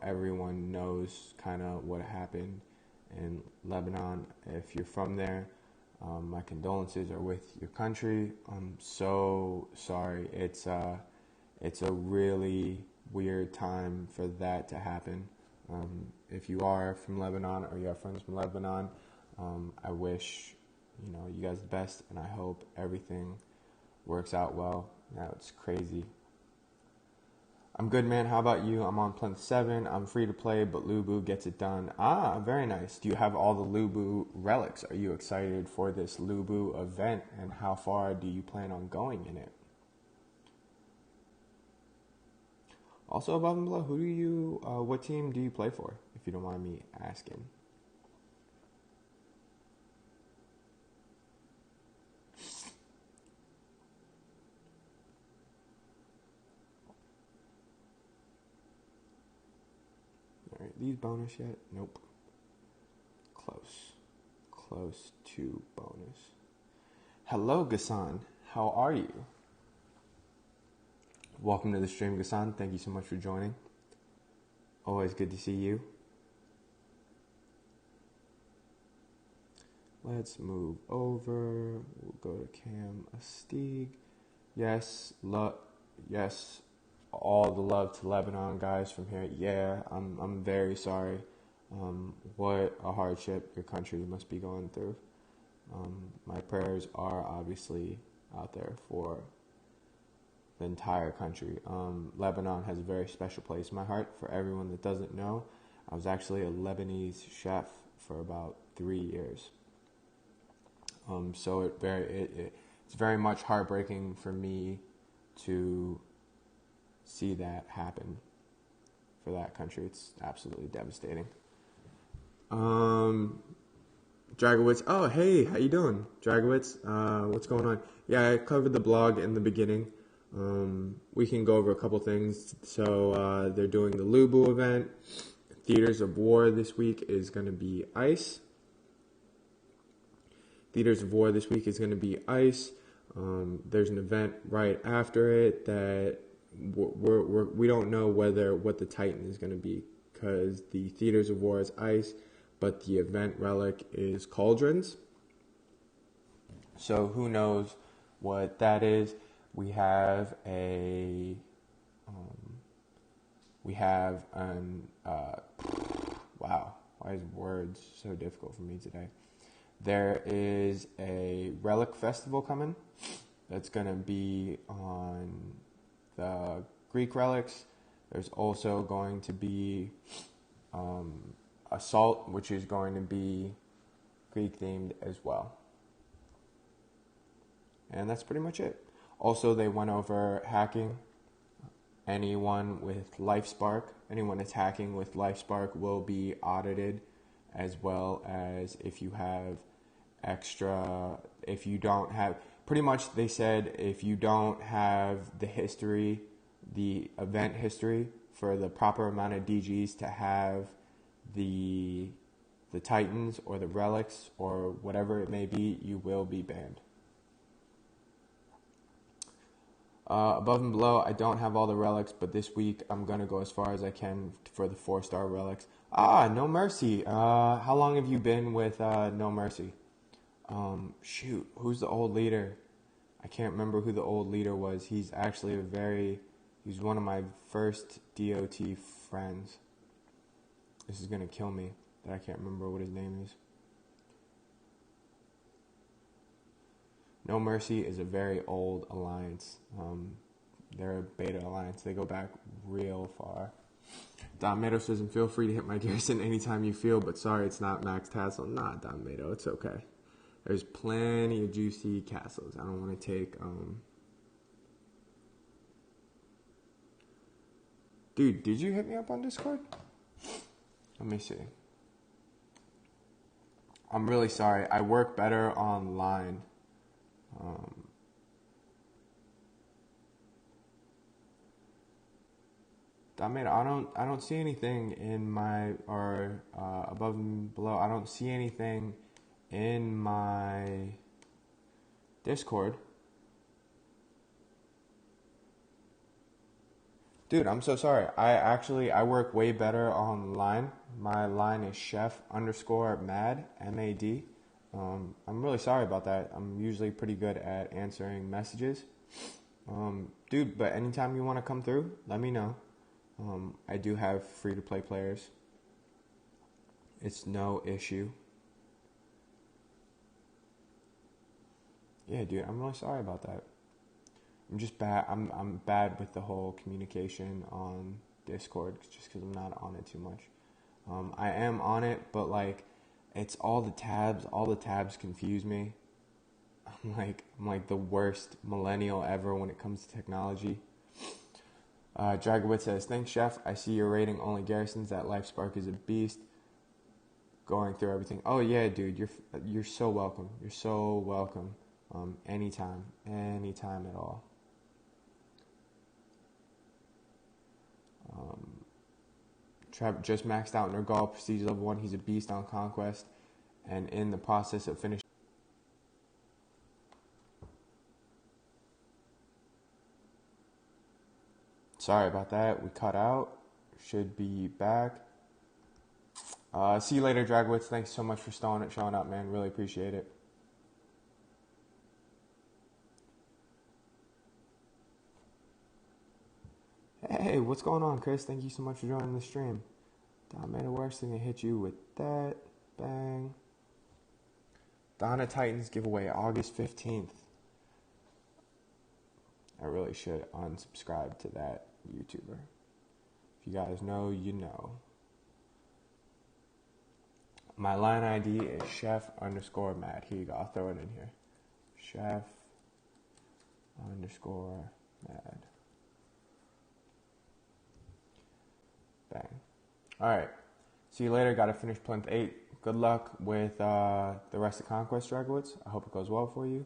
everyone knows kind of what happened in Lebanon. If you're from there, my condolences are with your country. I'm so sorry. It's a really weird time for that to happen. If you are from Lebanon or you have friends from Lebanon, I wish you guys the best, and I hope everything works out well. Now it's crazy. I'm good, man. How about you? I'm on plinth 7. I'm free to play, but Lubu gets it done. Ah, very nice. Do you have all the Lubu relics? Are you excited for this Lubu event, and how far do you plan on going in it? Also, above and below, what team do you play for, if you don't mind me asking? Alright, these bonus yet? Nope. Close to bonus. Hello, Gassan. How are you? Welcome to the stream, Gassan. Thank you so much for joining. Always good to see you. Let's move over. We'll go to Cam Astig. Yes, all the love to Lebanon, guys, from here. Yeah, I'm very sorry. What a hardship your country must be going through. My prayers are obviously out there for the entire country. Lebanon has a very special place in my heart. For everyone that doesn't know, I was actually a Lebanese chef for about 3 years. So it's very much heartbreaking for me to see that happen for that country. It's absolutely devastating. Dragowitz. Oh, hey, how you doing, Dragowitz? What's going on? Yeah, I covered the blog in the beginning. We can go over a couple things. So they're doing the Lubu event. Theaters of War this week is going to be ice. Theaters of War this week is going to be ice. There's an event right after it that we don't know what the Titan is going to be, because the Theaters of War is ice, but the event relic is cauldrons. So who knows what that is? We have wow, why is words so difficult for me today? There is a relic festival coming that's going to be on the Greek relics. There's also going to be Assault, which is going to be Greek themed as well. And that's pretty much it. Also, they went over hacking. Anyone that's hacking with LifeSpark will be audited, as well as if you have if you don't have, pretty much they said if you don't have the event history for the proper amount of DGs to have the Titans or the relics or whatever it may be, you will be banned. Above and below, I don't have all the relics, but this week I'm going to go as far as I can for the 4-star relics. No Mercy. How long have you been with No Mercy? Who's the old leader? I can't remember who the old leader was. He's actually he's one of my first DOT friends. This is going to kill me that I can't remember what his name is. No Mercy is a very old alliance. They're a beta alliance. They go back real far. Don Mato says, feel free to hit my garrison anytime you feel, but sorry, it's not Max Tassel. Nah, Don Mato, it's okay. There's plenty of juicy castles. I don't want to take... Dude, did you hit me up on Discord? Let me see. I'm really sorry. I work better online. I don't see anything in my, or above and below. I don't see anything in my Discord. Dude, I'm so sorry. I work way better online. My line is chef_mad, M-A-D. I'm really sorry about that. I'm usually pretty good at answering messages. Dude, but anytime you want to come through, let me know. I do have free-to-play players. It's no issue. Yeah, dude, I'm really sorry about that. I'm just bad. I'm bad with the whole communication on Discord just because I'm not on it too much. I am on it, but like, it's all the tabs. All the tabs confuse me. I'm like the worst millennial ever when it comes to technology. Dragowitz says, "Thanks, Chef. I see you're rating only Garrisons. That LifeSpark is a beast. Going through everything." Oh yeah, dude. You're so welcome. You're so welcome. Anytime at all. Trav just maxed out Nergal, Prestige level 1. He's a beast on Conquest, and in the process of finishing. Sorry about that. We cut out. Should be back. See you later, Dragowitz. Thanks so much for showing up, man. Really appreciate it. Hey, what's going on, Chris? Thank you so much for joining the stream. Made it worse than to hit you with that. Bang. Donna Titans giveaway August 15th. I really should unsubscribe to that YouTuber. If you guys know, you know. My line ID is chef_mad. Here you go. I'll throw it in here. Chef_mad. Bang. Alright. See you later. Gotta finish Plinth 8. Good luck with the rest of Conquest, Dragowitz. I hope it goes well for you.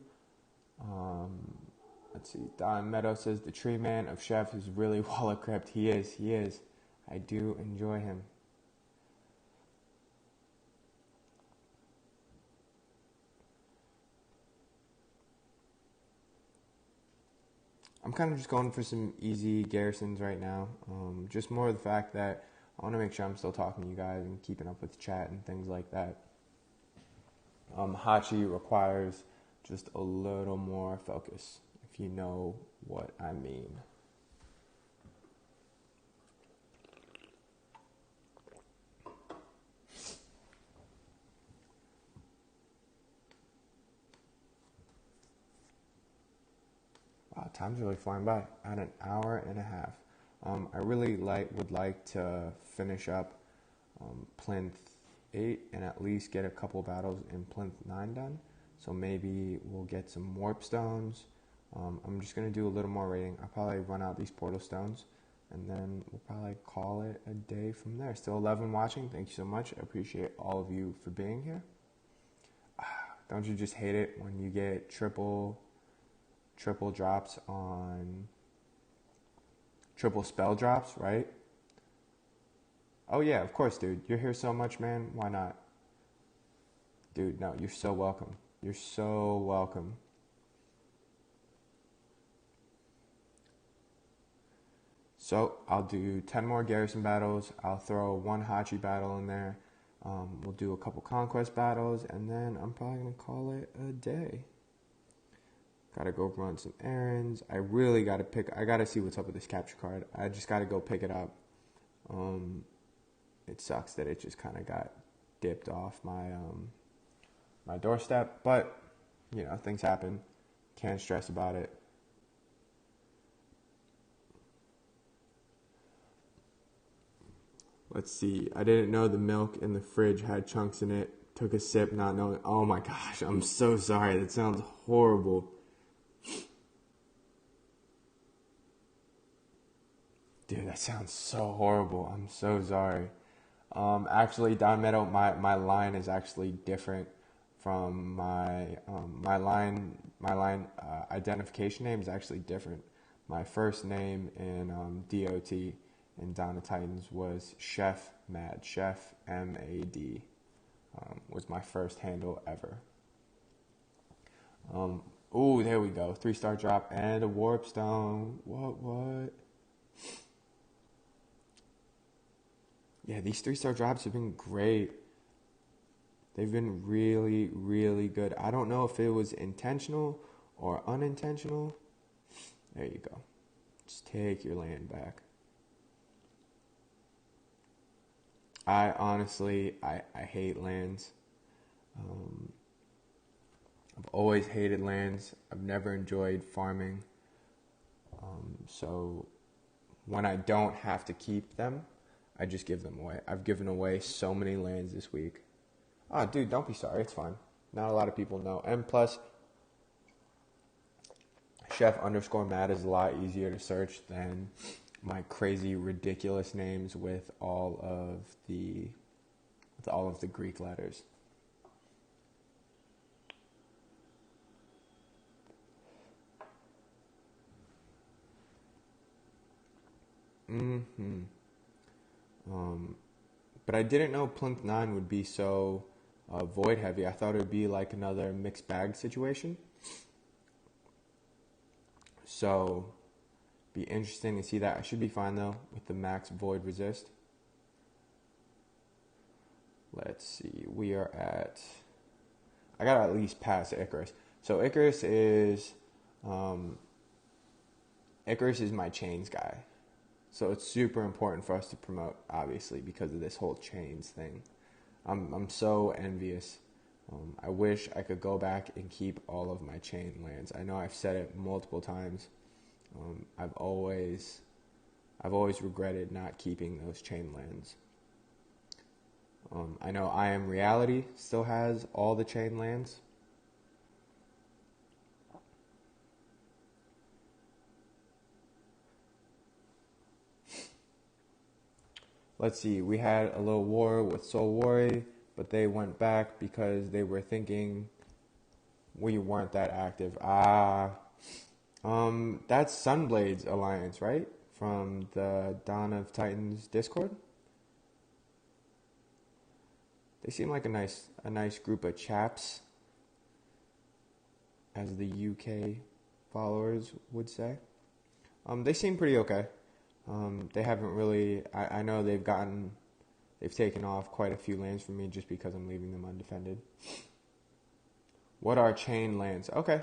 Let's see. Don Meadow says the tree man of Chef is really well equipped. He is. I do enjoy him. I'm kind of just going for some easy Garrisons right now. Just more of the fact that I want to make sure I'm still talking to you guys and keeping up with the chat and things like that. Hachi requires just a little more focus, if you know what I mean. Wow, time's really flying by. At an hour and a half. I really would like to finish up Plinth 8 and at least get a couple battles in Plinth 9 done. So maybe we'll get some warp stones. I'm just going to do a little more raiding. I'll probably run out these portal stones and then we'll probably call it a day from there. Still 11 watching. Thank you so much. I appreciate all of you for being here. Don't you just hate it when you get triple drops on triple spell drops, right? Oh yeah, of course, dude. You're here so much, man. Why not? Dude, no, you're so welcome. You're so welcome. So I'll do 10 more Garrison battles. I'll throw one Hachi battle in there. We'll do a couple Conquest battles, and then I'm probably going to call it a day. Gotta go run some errands. I really gotta I gotta see what's up with this capture card. I just gotta go pick it up. It sucks that it just kind of got dipped off my doorstep, but you know, things happen. Can't stress about it. Let's see. I didn't know the milk in the fridge had chunks in it. Took a sip not knowing. Oh my gosh, I'm so sorry. That sounds horrible. Dude, that sounds so horrible. I'm so sorry. Actually, Don Meadow, my line is actually different from my line identification name is actually different. My first name in DOT and Dawn of Titans was Chef Mad. Chef MAD was my first handle ever. Ooh, there we go. 3-star drop and a warp stone. What? Yeah, these 3-star drops have been great. They've been really, really good. I don't know if it was intentional or unintentional. There you go. Just take your land back. I honestly hate lands. I've always hated lands. I've never enjoyed farming. So when I don't have to keep them, I just give them away. I've given away so many lands this week. Ah, dude, don't be sorry. It's fine. Not a lot of people know. And plus, Chef_Mad is a lot easier to search than my crazy, ridiculous names with all of the Greek letters. But I didn't know Plunk 9 would be so void heavy. I thought it would be like another mixed bag situation. So, be interesting to see that. I should be fine though with the max void resist. Let's see. We are at... I gotta at least pass Icarus. So Icarus is my chains guy. So it's super important for us to promote, obviously, because of this whole chains thing. I'm so envious. I wish I could go back and keep all of my chain lands. I know I've said it multiple times. I've always regretted not keeping those chain lands. I know I Am Reality still has all the chain lands. Let's see, we had a little war with Soul Warrior, but they went back because they were thinking we weren't that active. That's Sunblade's alliance, right? From the Dawn of Titans Discord. They seem like a nice group of chaps, as the UK followers would say. They seem pretty okay. They haven't really... I know they've taken off quite a few lands from me just because I'm leaving them undefended. What are chain lands? Okay,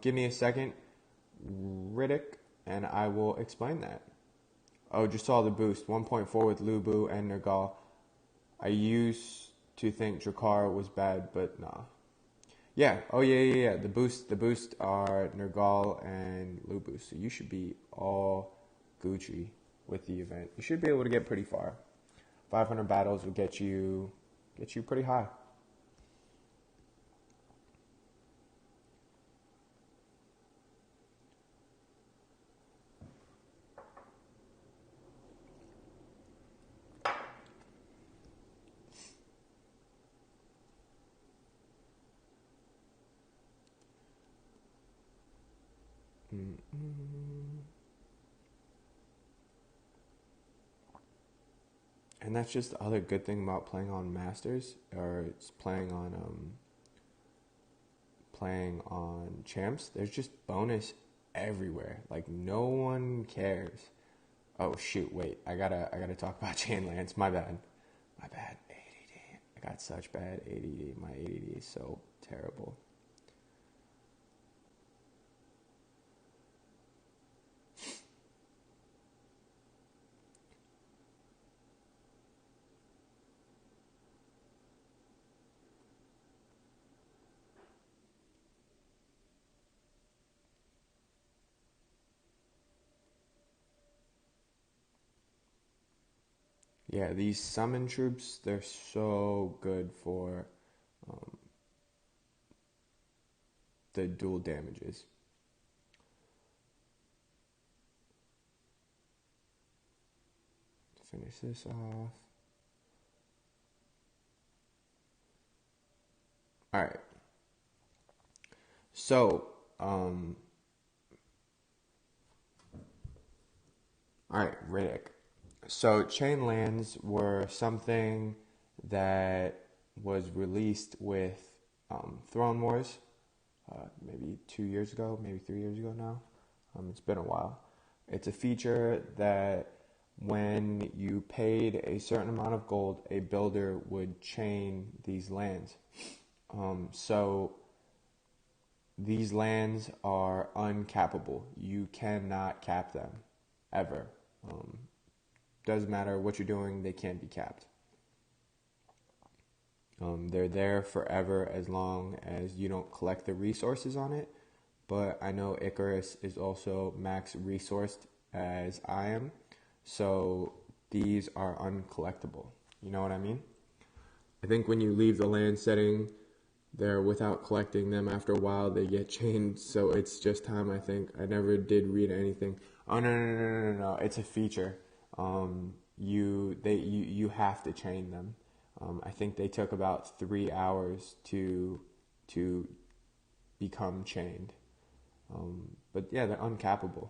give me a second, Riddick, and I will explain that. Oh, just saw the boost. 1.4 with Lubu and Nergal. I used to think Drakkar was bad, but nah. Yeah, oh yeah. The boost are Nergal and Lubu, so you should be all Gucci with the event. You should be able to get pretty far. 500 battles will get you pretty high. And that's just the other good thing about playing on Masters, or it's playing on champs. There's just bonus everywhere. Like, no one cares. Oh shoot, wait. I gotta talk about chain lands. My bad. ADD. I got such bad ADD. My ADD is so terrible. Yeah, these summon troops, they're so good for the dual damages. Finish this off. Alright. So, alright, Riddick. So chain lands were something that was released with Throne Wars, maybe 2 years ago, maybe 3 years ago now. It's been a while. It's a feature that when you paid a certain amount of gold, a builder would chain these lands. So these lands are uncappable. You cannot cap them, ever. Doesn't matter what you're doing, they can't be capped. They're there forever as long as you don't collect the resources on it. But I know Icarus is also max resourced as I am, so these are uncollectible. You know what I mean? I think when you leave the land setting there without collecting them, after a while they get chained, so it's just time, I think. I never did read anything. Oh, no. It's a feature. You have to chain them. I think they took about 3 hours to become chained. But yeah, they're uncappable.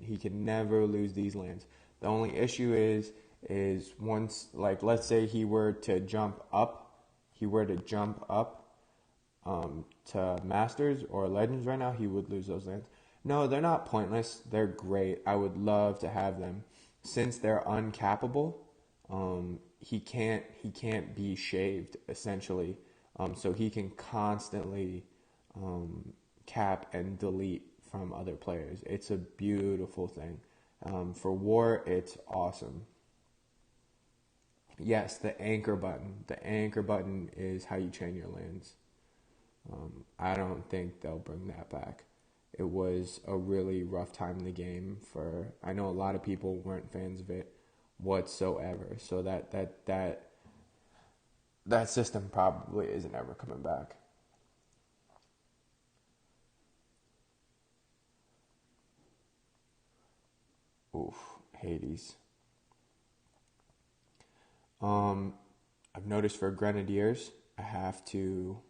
He can never lose these lands. The only issue is once, like, let's say he were to jump up to Masters or Legends right now, he would lose those lands. No, they're not pointless. They're great. I would love to have them. Since they're uncappable, he can't be shaved, essentially. So he can constantly cap and delete from other players. It's a beautiful thing. For war, it's awesome. Yes, the anchor button. The anchor button is how you chain your lands. I don't think they'll bring that back. It was a really rough time in the game for, I know a lot of people weren't fans of it whatsoever. So that system probably isn't ever coming back. Oof, Hades. I've noticed for Grenadiers, I have to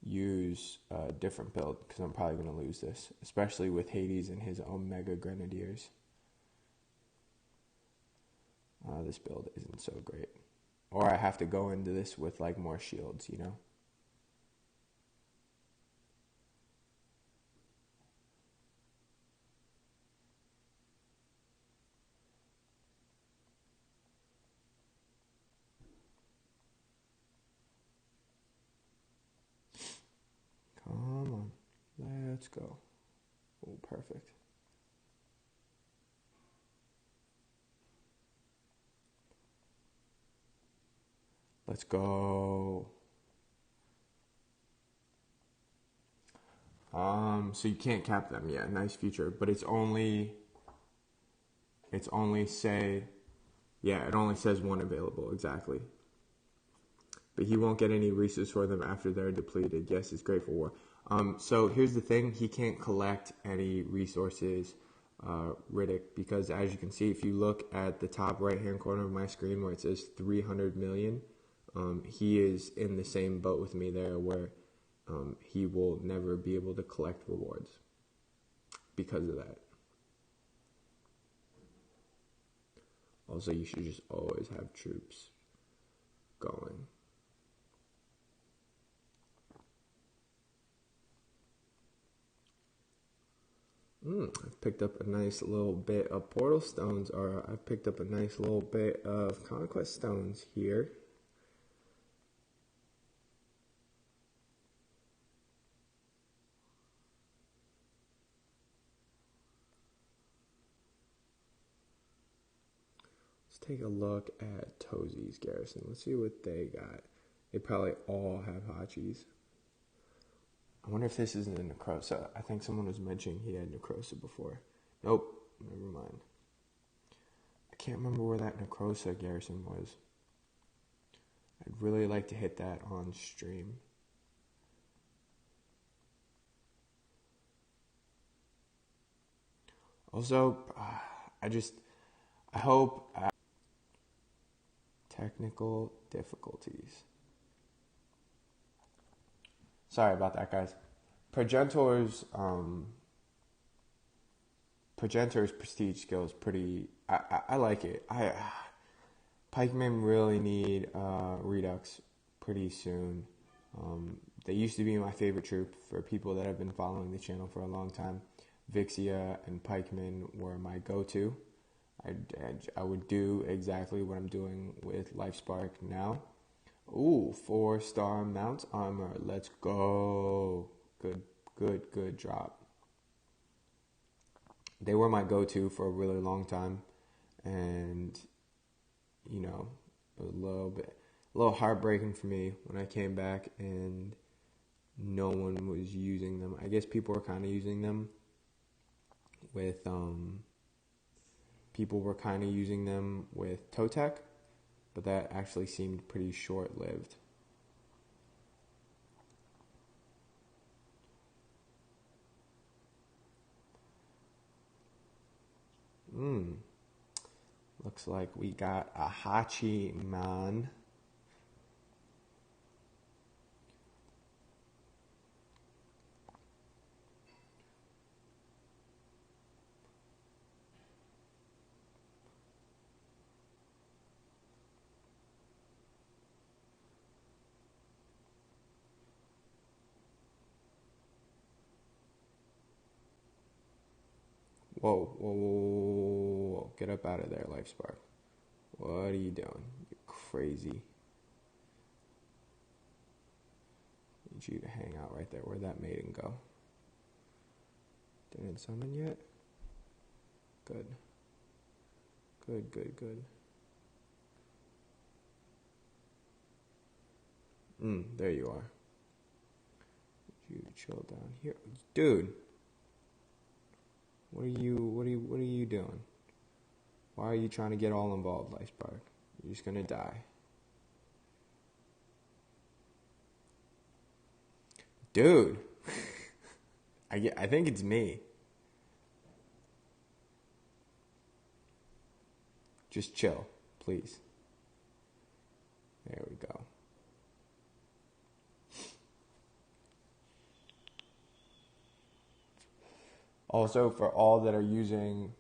use a different build because I'm probably going to lose this, especially with Hades and his Omega Grenadiers. This build isn't so great. Or I have to go into this with like more shields, you know? Come on, let's go. Oh, perfect. Let's go. So you can't cap them. Yeah, nice feature, but it only says one available, exactly. But he won't get any resources for them after they're depleted. Yes, it's great for war. So here's the thing, he can't collect any resources, Riddick, because as you can see, if you look at the top right hand corner of my screen where it says 300 million, he is in the same boat with me there where he will never be able to collect rewards because of that. Also, you should just always have troops going. I've picked up a nice little bit of portal stones, or I've picked up a nice little bit of conquest stones here. Let's take a look at Tozi's garrison. Let's see what they got. They probably all have hotchis. I wonder if this is a Necrosa. I think someone was mentioning he had Necrosa before. Nope, never mind. I can't remember where that Necrosa garrison was. I'd really like to hit that on stream. Also, I hope technical difficulties. Sorry about that, guys. Progenitors, Progentor's prestige skill is pretty. I like it. Pikemen really need Redux pretty soon. They used to be my favorite troop for people that have been following the channel for a long time. Vixia and Pikemen were my go-to. I would do exactly what I'm doing with LifeSpark now. Ooh, 4-star mount armor. Let's go. Good drop. They were my go-to for a really long time, and you know, it was a little heartbreaking for me when I came back and no one was using them. I guess people were kind of using them with Totec, but that actually seemed pretty short-lived. Looks like we got a Hachiman. Whoa. Get up out of there, LifeSpark. What are you doing? You're crazy. Need you to hang out right there. Where'd that maiden go? Didn't summon yet? Good. There you are. Need you to chill down here. Dude! What are you doing? Why are you trying to get all involved, LifeSpark? You're just gonna die. Dude! I think it's me. Just chill, please. There we go. Also, for all that are using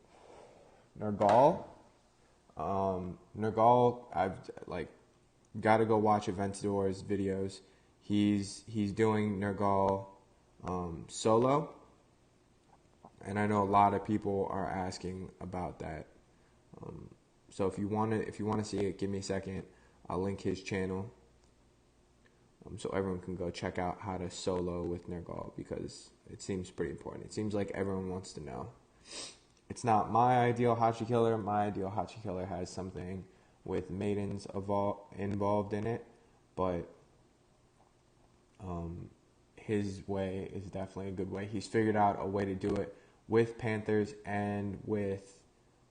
Nergal, I've got to go watch Aventador's videos. He's doing Nergal solo, and I know a lot of people are asking about that. So if you want to see it, give me a second. I'll link his channel, so everyone can go check out how to solo with Nergal, because it seems pretty important. It seems like everyone wants to know. It's not my ideal Hachi killer. My ideal Hachi killer has something with maidens involved in it, but his way is definitely a good way. He's figured out a way to do it with Panthers and with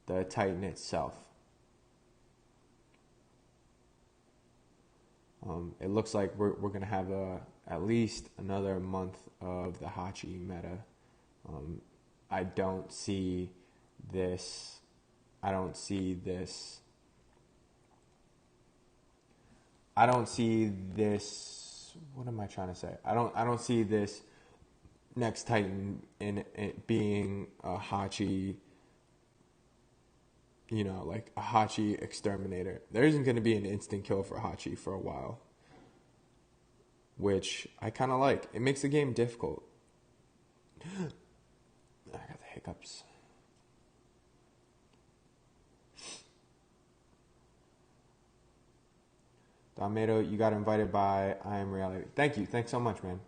the Titan itself. It looks like we're going to have at least another month of the Hachi meta. I don't see this. What am I trying to say? I don't see this next Titan in it being a Hachi, like a Hachi exterminator. There isn't going to be an instant kill for Hachi for a while, which I kind of like. It makes the game difficult. I got the hiccups. Damedo, you got invited by I Am Reality. Thank you. Thanks so much, man.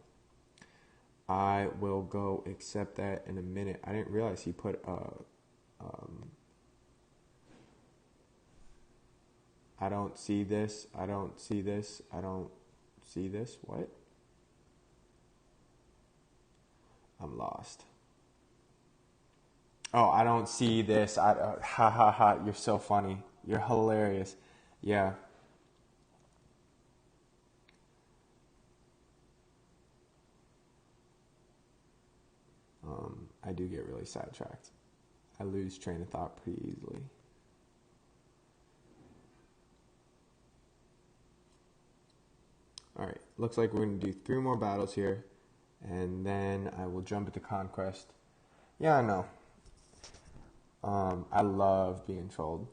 I will go accept that in a minute. I didn't realize he put I don't see this. I don't see this. I don't see this. What? I'm lost. Oh, I don't see this. Ha. You're so funny. You're hilarious. Yeah. I do get really sidetracked. I lose train of thought pretty easily. Alright, looks like we're going to do 3 more battles here, and then I will jump into Conquest. Yeah, I know. I love being trolled.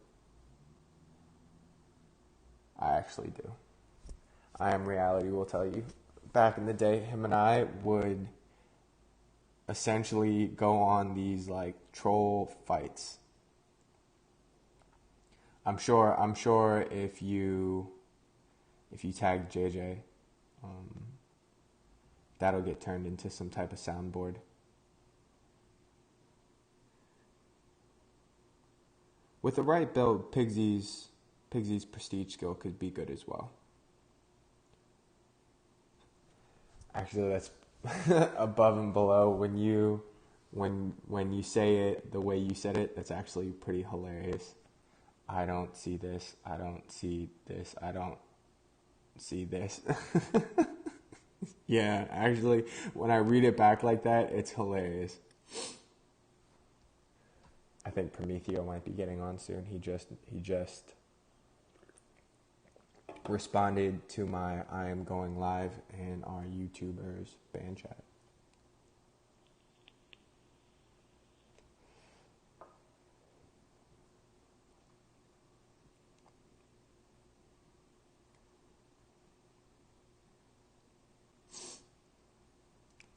I actually do. I Am Reality will tell you. Back in the day, him and I would essentially go on these like troll fights. I'm sure if you tag JJ, that'll get turned into some type of soundboard. With the right build, Pigsy's prestige skill could be good as well. Actually, that's above and below. When you say it the way you said it, that's actually pretty hilarious. I don't see this. I don't see this. I don't see this. Yeah, actually, when I read it back like that, it's hilarious. I think Prometheo might be getting on soon. He just responded to my I am going live in our YouTubers band chat.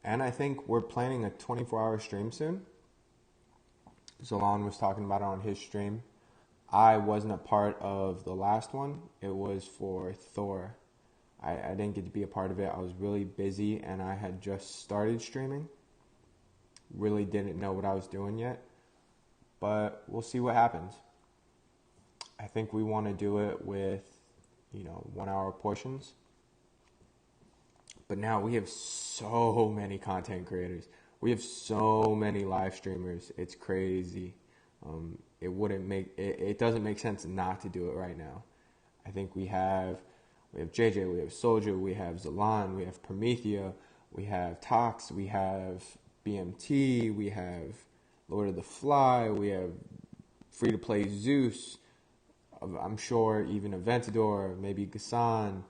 And I think we're planning a 24-hour stream soon. Zalon was talking about it on his stream. I wasn't a part of the last one. It was for Thor. I didn't get to be a part of it. I was really busy and I had just started streaming. Really didn't know what I was doing yet. But we'll see what happens. I think we want to do it with, 1 hour portions. But now we have so many content creators. We have so many live streamers. It's crazy. It doesn't make sense not to do it right now. I think we have JJ, we have Soldier, we have Zalan, we have Promethea, we have Tox, we have BMT, we have Lord of the Fly, we have free to play Zeus. I'm sure even Aventador, maybe Gassan.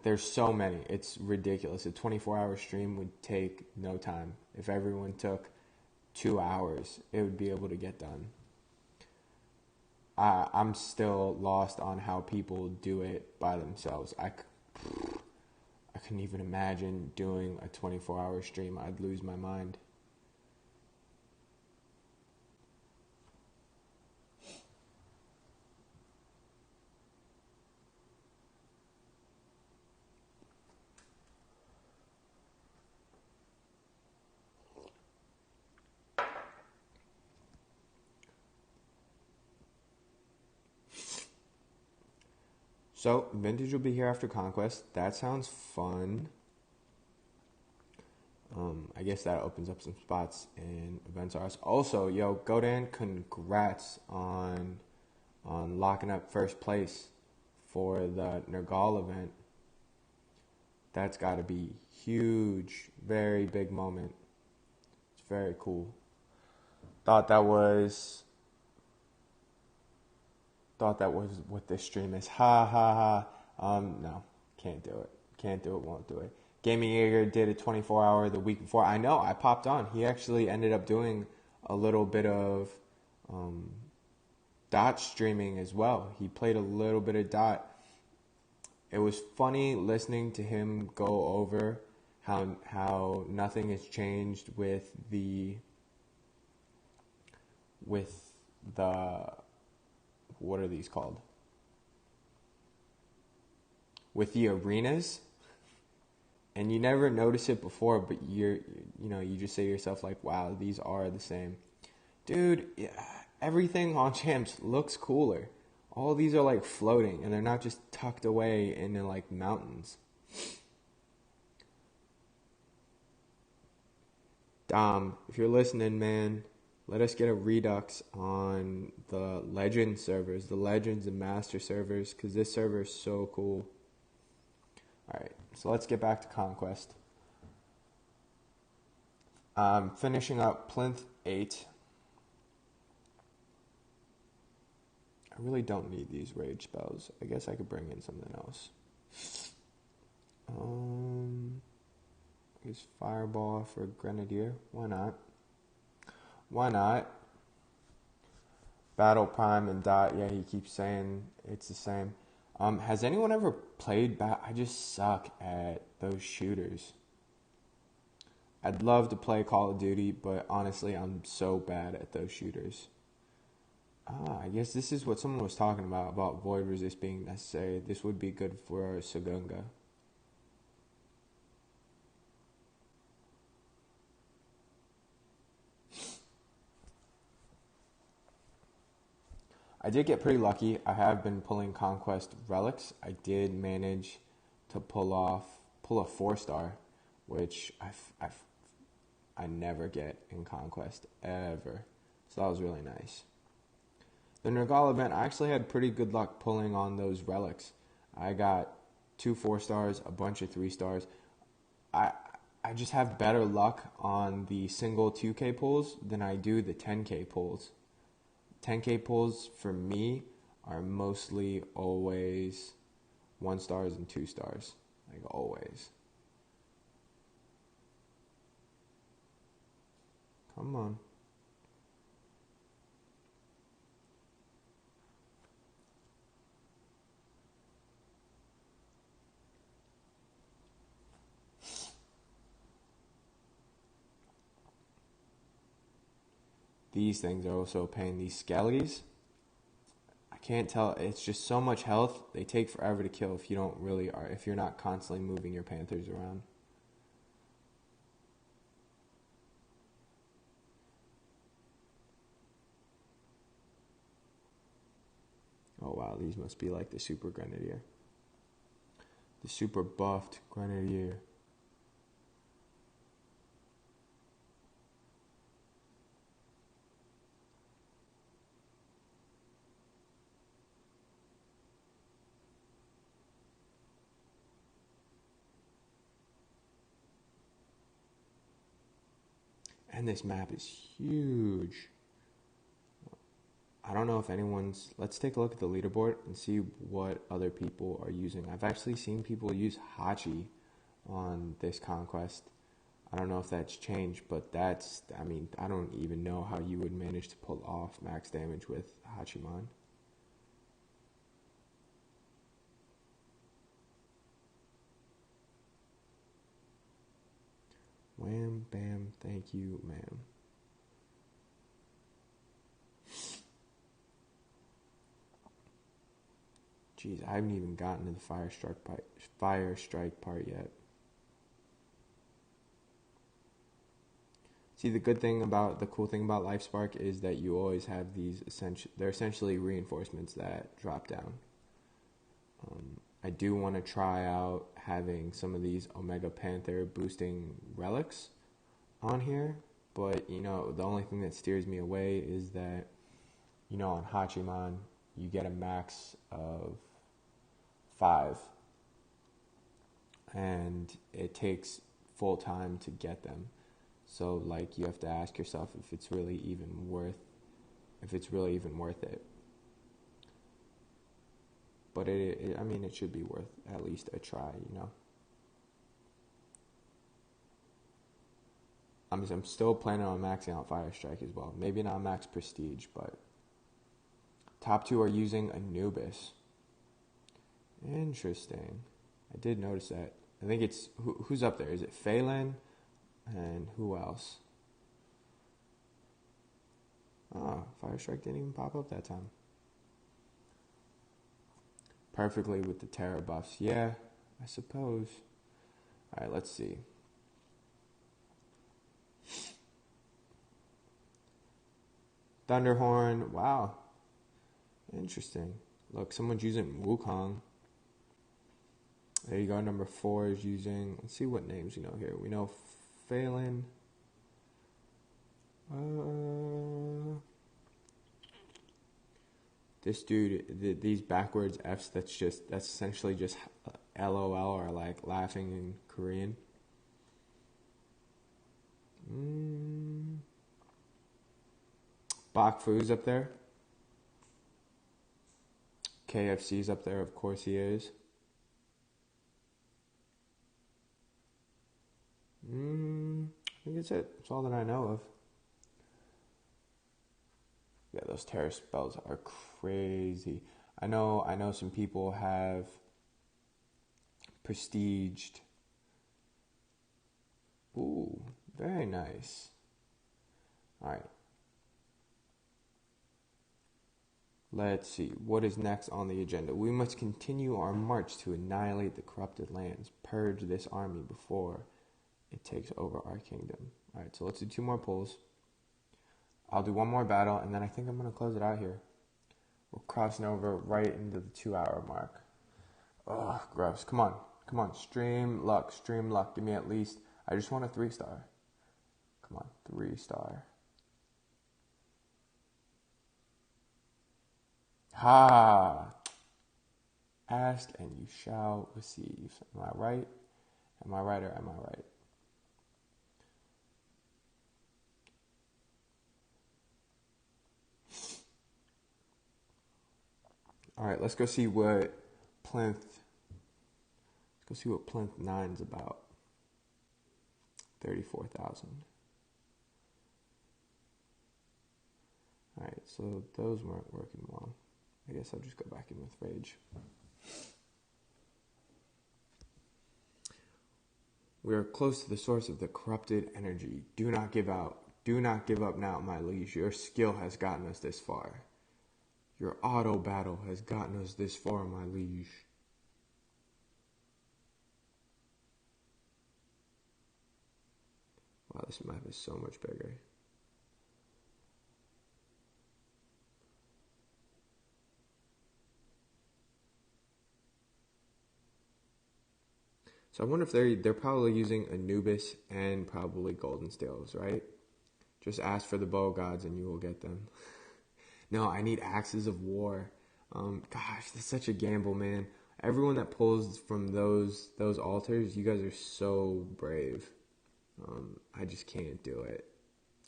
There's so many. It's ridiculous. A 24-hour stream would take no time. If everyone took 2 hours, it would be able to get done. I'm still lost on how people do it by themselves. I couldn't even imagine doing a 24-hour stream. I'd lose my mind. So, Vintage will be here after Conquest. That sounds fun. I guess that opens up some spots in Events RS. Also, Godan, congrats on locking up first place for the Nergal event. That's got to be huge. Very big moment. It's very cool. Thought that was what this stream is. Ha ha ha. No, can't do it. Won't do it. Gaming Jaeger did a 24-hour the week before. I know, I popped on. He actually ended up doing a little bit of Dot streaming as well. He played a little bit of Dot. It was funny listening to him go over how nothing has changed with the what are these called? With the arenas. And you never notice it before, but you just say to yourself like, wow, these are the same. Dude, everything on Champs looks cooler. All these are like floating and they're not just tucked away into like mountains. Dom, if you're listening, man, let us get a redux on the Legend servers, the Legends and Master servers, because this server is so cool. Alright, so let's get back to Conquest. Finishing up Plinth 8. I really don't need these rage spells. I guess I could bring in something else. Use Fireball for Grenadier. Why not? Battle Prime and Dot. Yeah, he keeps saying it's the same. Has anyone ever played I just suck at those shooters. I'd love to play Call of Duty, but honestly, I'm so bad at those shooters. I guess this is what someone was talking about Void Resist being necessary. This would be good for Sagunga. I did get pretty lucky. I have been pulling Conquest relics. I did manage to pull a 4-star, which I never get in Conquest ever. So that was really nice. The Nergal event, I actually had pretty good luck pulling on those relics. I got 2 4-stars, a bunch of 3-stars. I just have better luck on the single 2K pulls than I do the 10K pulls. 10K pulls for me are mostly always 1-stars and 2-stars. Like always. Come on. These things are also a pain. These skellies, I can't tell. It's just so much health. They take forever to kill if you're not constantly moving your panthers around. Oh wow, these must be like the super grenadier. The super buffed grenadier. And this map is huge. I don't know if let's take a look at the leaderboard and see what other people are using. I've actually seen people use Hachi on this Conquest. I don't know if that's changed, but I don't even know how you would manage to pull off max damage with Hachiman. Wham, bam, thank you, ma'am. Jeez, I haven't even gotten to the fire strike part yet. See, the cool thing about LifeSpark is that you always have these they're essentially reinforcements that drop down. I do want to try out having some of these Omega Panther boosting relics on here, but the only thing that steers me away is that on Hachiman you get a max of 5 and it takes full time to get them. So you have to ask yourself if it's really even worth it. But it should be worth at least a try, I'm still planning on maxing out Fire Strike as well. Maybe not max Prestige, but top 2 are using Anubis. Interesting. I did notice that. I think it's who's up there? Is it Phelan? And who else? Oh, Fire Strike didn't even pop up that time. Perfectly with the Terra buffs. Yeah, I suppose. Alright, let's see. Thunderhorn. Wow. Interesting. Look, someone's using Wukong. There you go. Number 4 is using... Let's see what names we know here. We know Phelan. This dude, these backwards Fs, that's essentially just LOL, or laughing in Korean. Bak Fu's up there. KFC's up there, of course he is. I think that's it. That's all that I know of. Yeah, those terror spells are crazy. I know some people have prestiged. Ooh, very nice. All right. Let's see. What is next on the agenda? We must continue our march to annihilate the corrupted lands. Purge this army before it takes over our kingdom. All right, so let's do 2 more pulls. I'll do 1 more battle, and then I think I'm going to close it out here. We're crossing over right into the 2-hour mark. Ugh, gross. Come on. Come on. Stream luck. Stream luck. Give me at least... I just want a 3-star. Come on. 3-star. Ha! Ask and you shall receive. Am I right? Am I right or am I right? All right, let's go see what Plinth 9's about. 34,000. All right, so those weren't working well. I guess I'll just go back in with Rage. We are close to the source of the corrupted energy. Do not give out. Do not give up now, my liege. Your skill has gotten us this far. Your auto battle has gotten us this far, my liege. Wow, this map is so much bigger. So I wonder if they're probably using Anubis and probably Golden Scales, right? Just ask for the bow gods and you will get them. No, I need Axes of War. Gosh, that's such a gamble, man. Everyone that pulls from those altars, you guys are so brave. I just can't do it.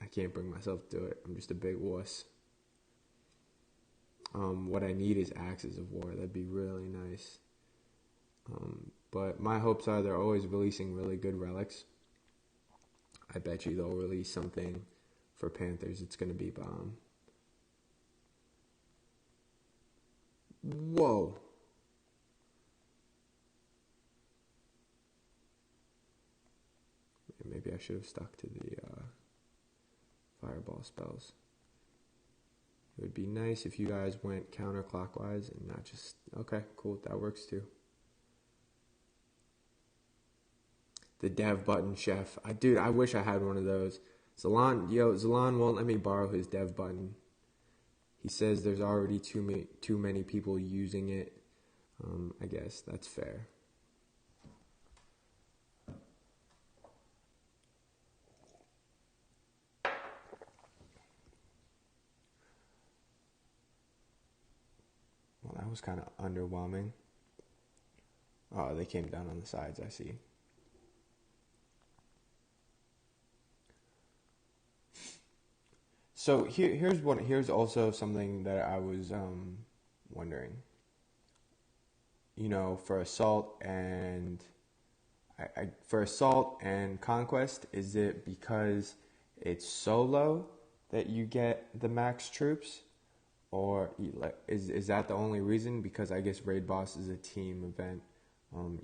I can't bring myself to do it. I'm just a big wuss. What I need is Axes of War. That'd be really nice. But my hopes are they're always releasing really good relics. I bet you they'll release something for Panthers. It's going to be bomb. Whoa. Maybe I should have stuck to the fireball spells. It would be nice if you guys went counterclockwise and not just... Okay, cool. That works too. The dev button, chef. Dude, I wish I had one of those. Zalon won't let me borrow his dev button. He says there's already too many people using it. I guess that's fair. Well, that was kind of underwhelming. Oh, they came down on the sides, I see. So here's also something that I was wondering. You know, for assault and conquest, is it because it's solo that you get the max troops, or is that the only reason? Because I guess Raid Boss is a team event.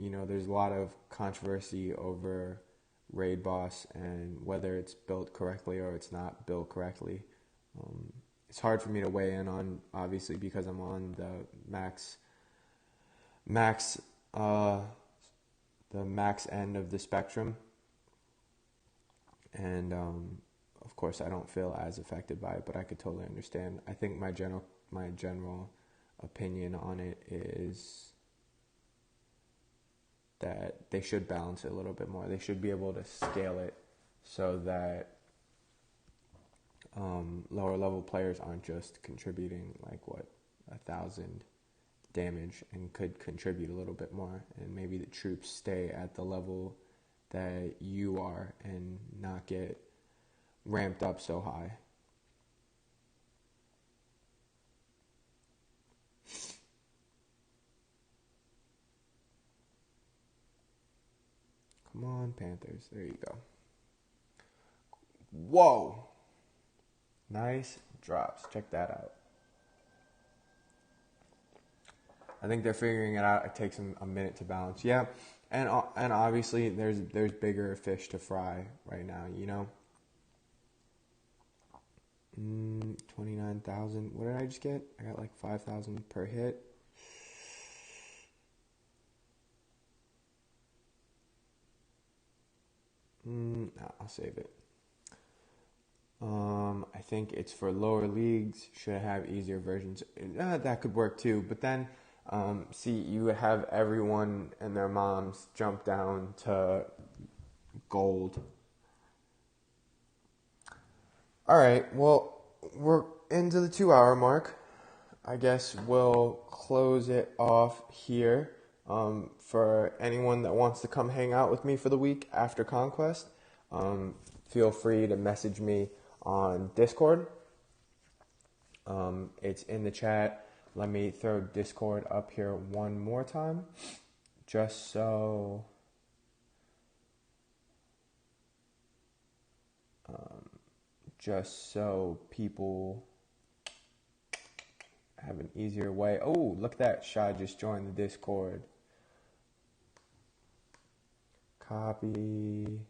You know, there's a lot of controversy over Raid Boss and whether it's built correctly or it's not built correctly. It's hard for me to weigh in on, obviously, because I'm on the max end of the spectrum, and of course I don't feel as affected by it, but I could totally understand. I think my general opinion on it is that they should balance it a little bit more. They should be able to scale it so that lower level players aren't just contributing 1,000 damage and could contribute a little bit more, and maybe the troops stay at the level that you are and not get ramped up so high. Come on, Panthers. There you go. Whoa. Nice drops. Check that out. I think they're figuring it out. It takes them a minute to balance. Yeah, and obviously there's bigger fish to fry right now. 29,000. What did I just get? I got like 5,000 per hit. No, I'll save it. I think it's for lower leagues. Should have easier versions. That could work too. But then, see, you have everyone and their moms jump down to gold. All right. Well, we're into the 2-hour mark. I guess we'll close it off here. For anyone that wants to come hang out with me for the week after Conquest, feel free to message me on Discord. It's in the chat. Let me throw Discord up here one more time, just so people have an easier way. Oh, look at that. Shah just joined the Discord. Copy.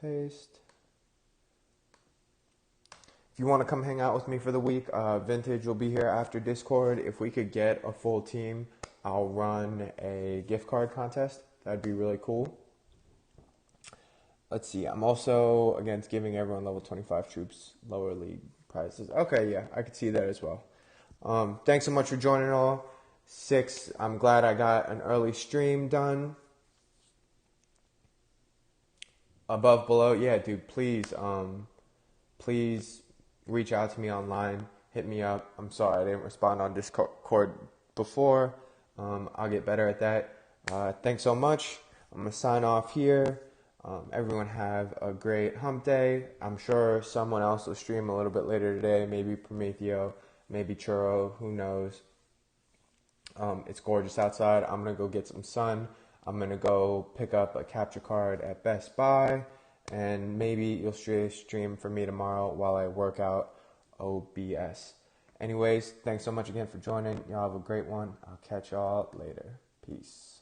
Paste. If you want to come hang out with me for the week, Vintage will be here after Discord. If we could get a full team, I'll run a gift card contest. That'd be really cool. Let's see. I'm also against giving everyone level 25 troops lower league prizes. Okay, yeah, I could see that as well. Thanks so much for joining all. 6. I'm glad I got an early stream done. Above, below, yeah, dude, please reach out to me online. Hit me up. I'm sorry I didn't respond on Discord before. I'll get better at that. Thanks so much. I'm going to sign off here. Everyone have a great hump day. I'm sure someone else will stream a little bit later today. Maybe Prometheo, maybe Churro, who knows. It's gorgeous outside. I'm going to go get some sun. I'm going to go pick up a capture card at Best Buy. And maybe you'll stream for me tomorrow while I work out OBS. Anyways, thanks so much again for joining. Y'all have a great one. I'll catch y'all later. Peace.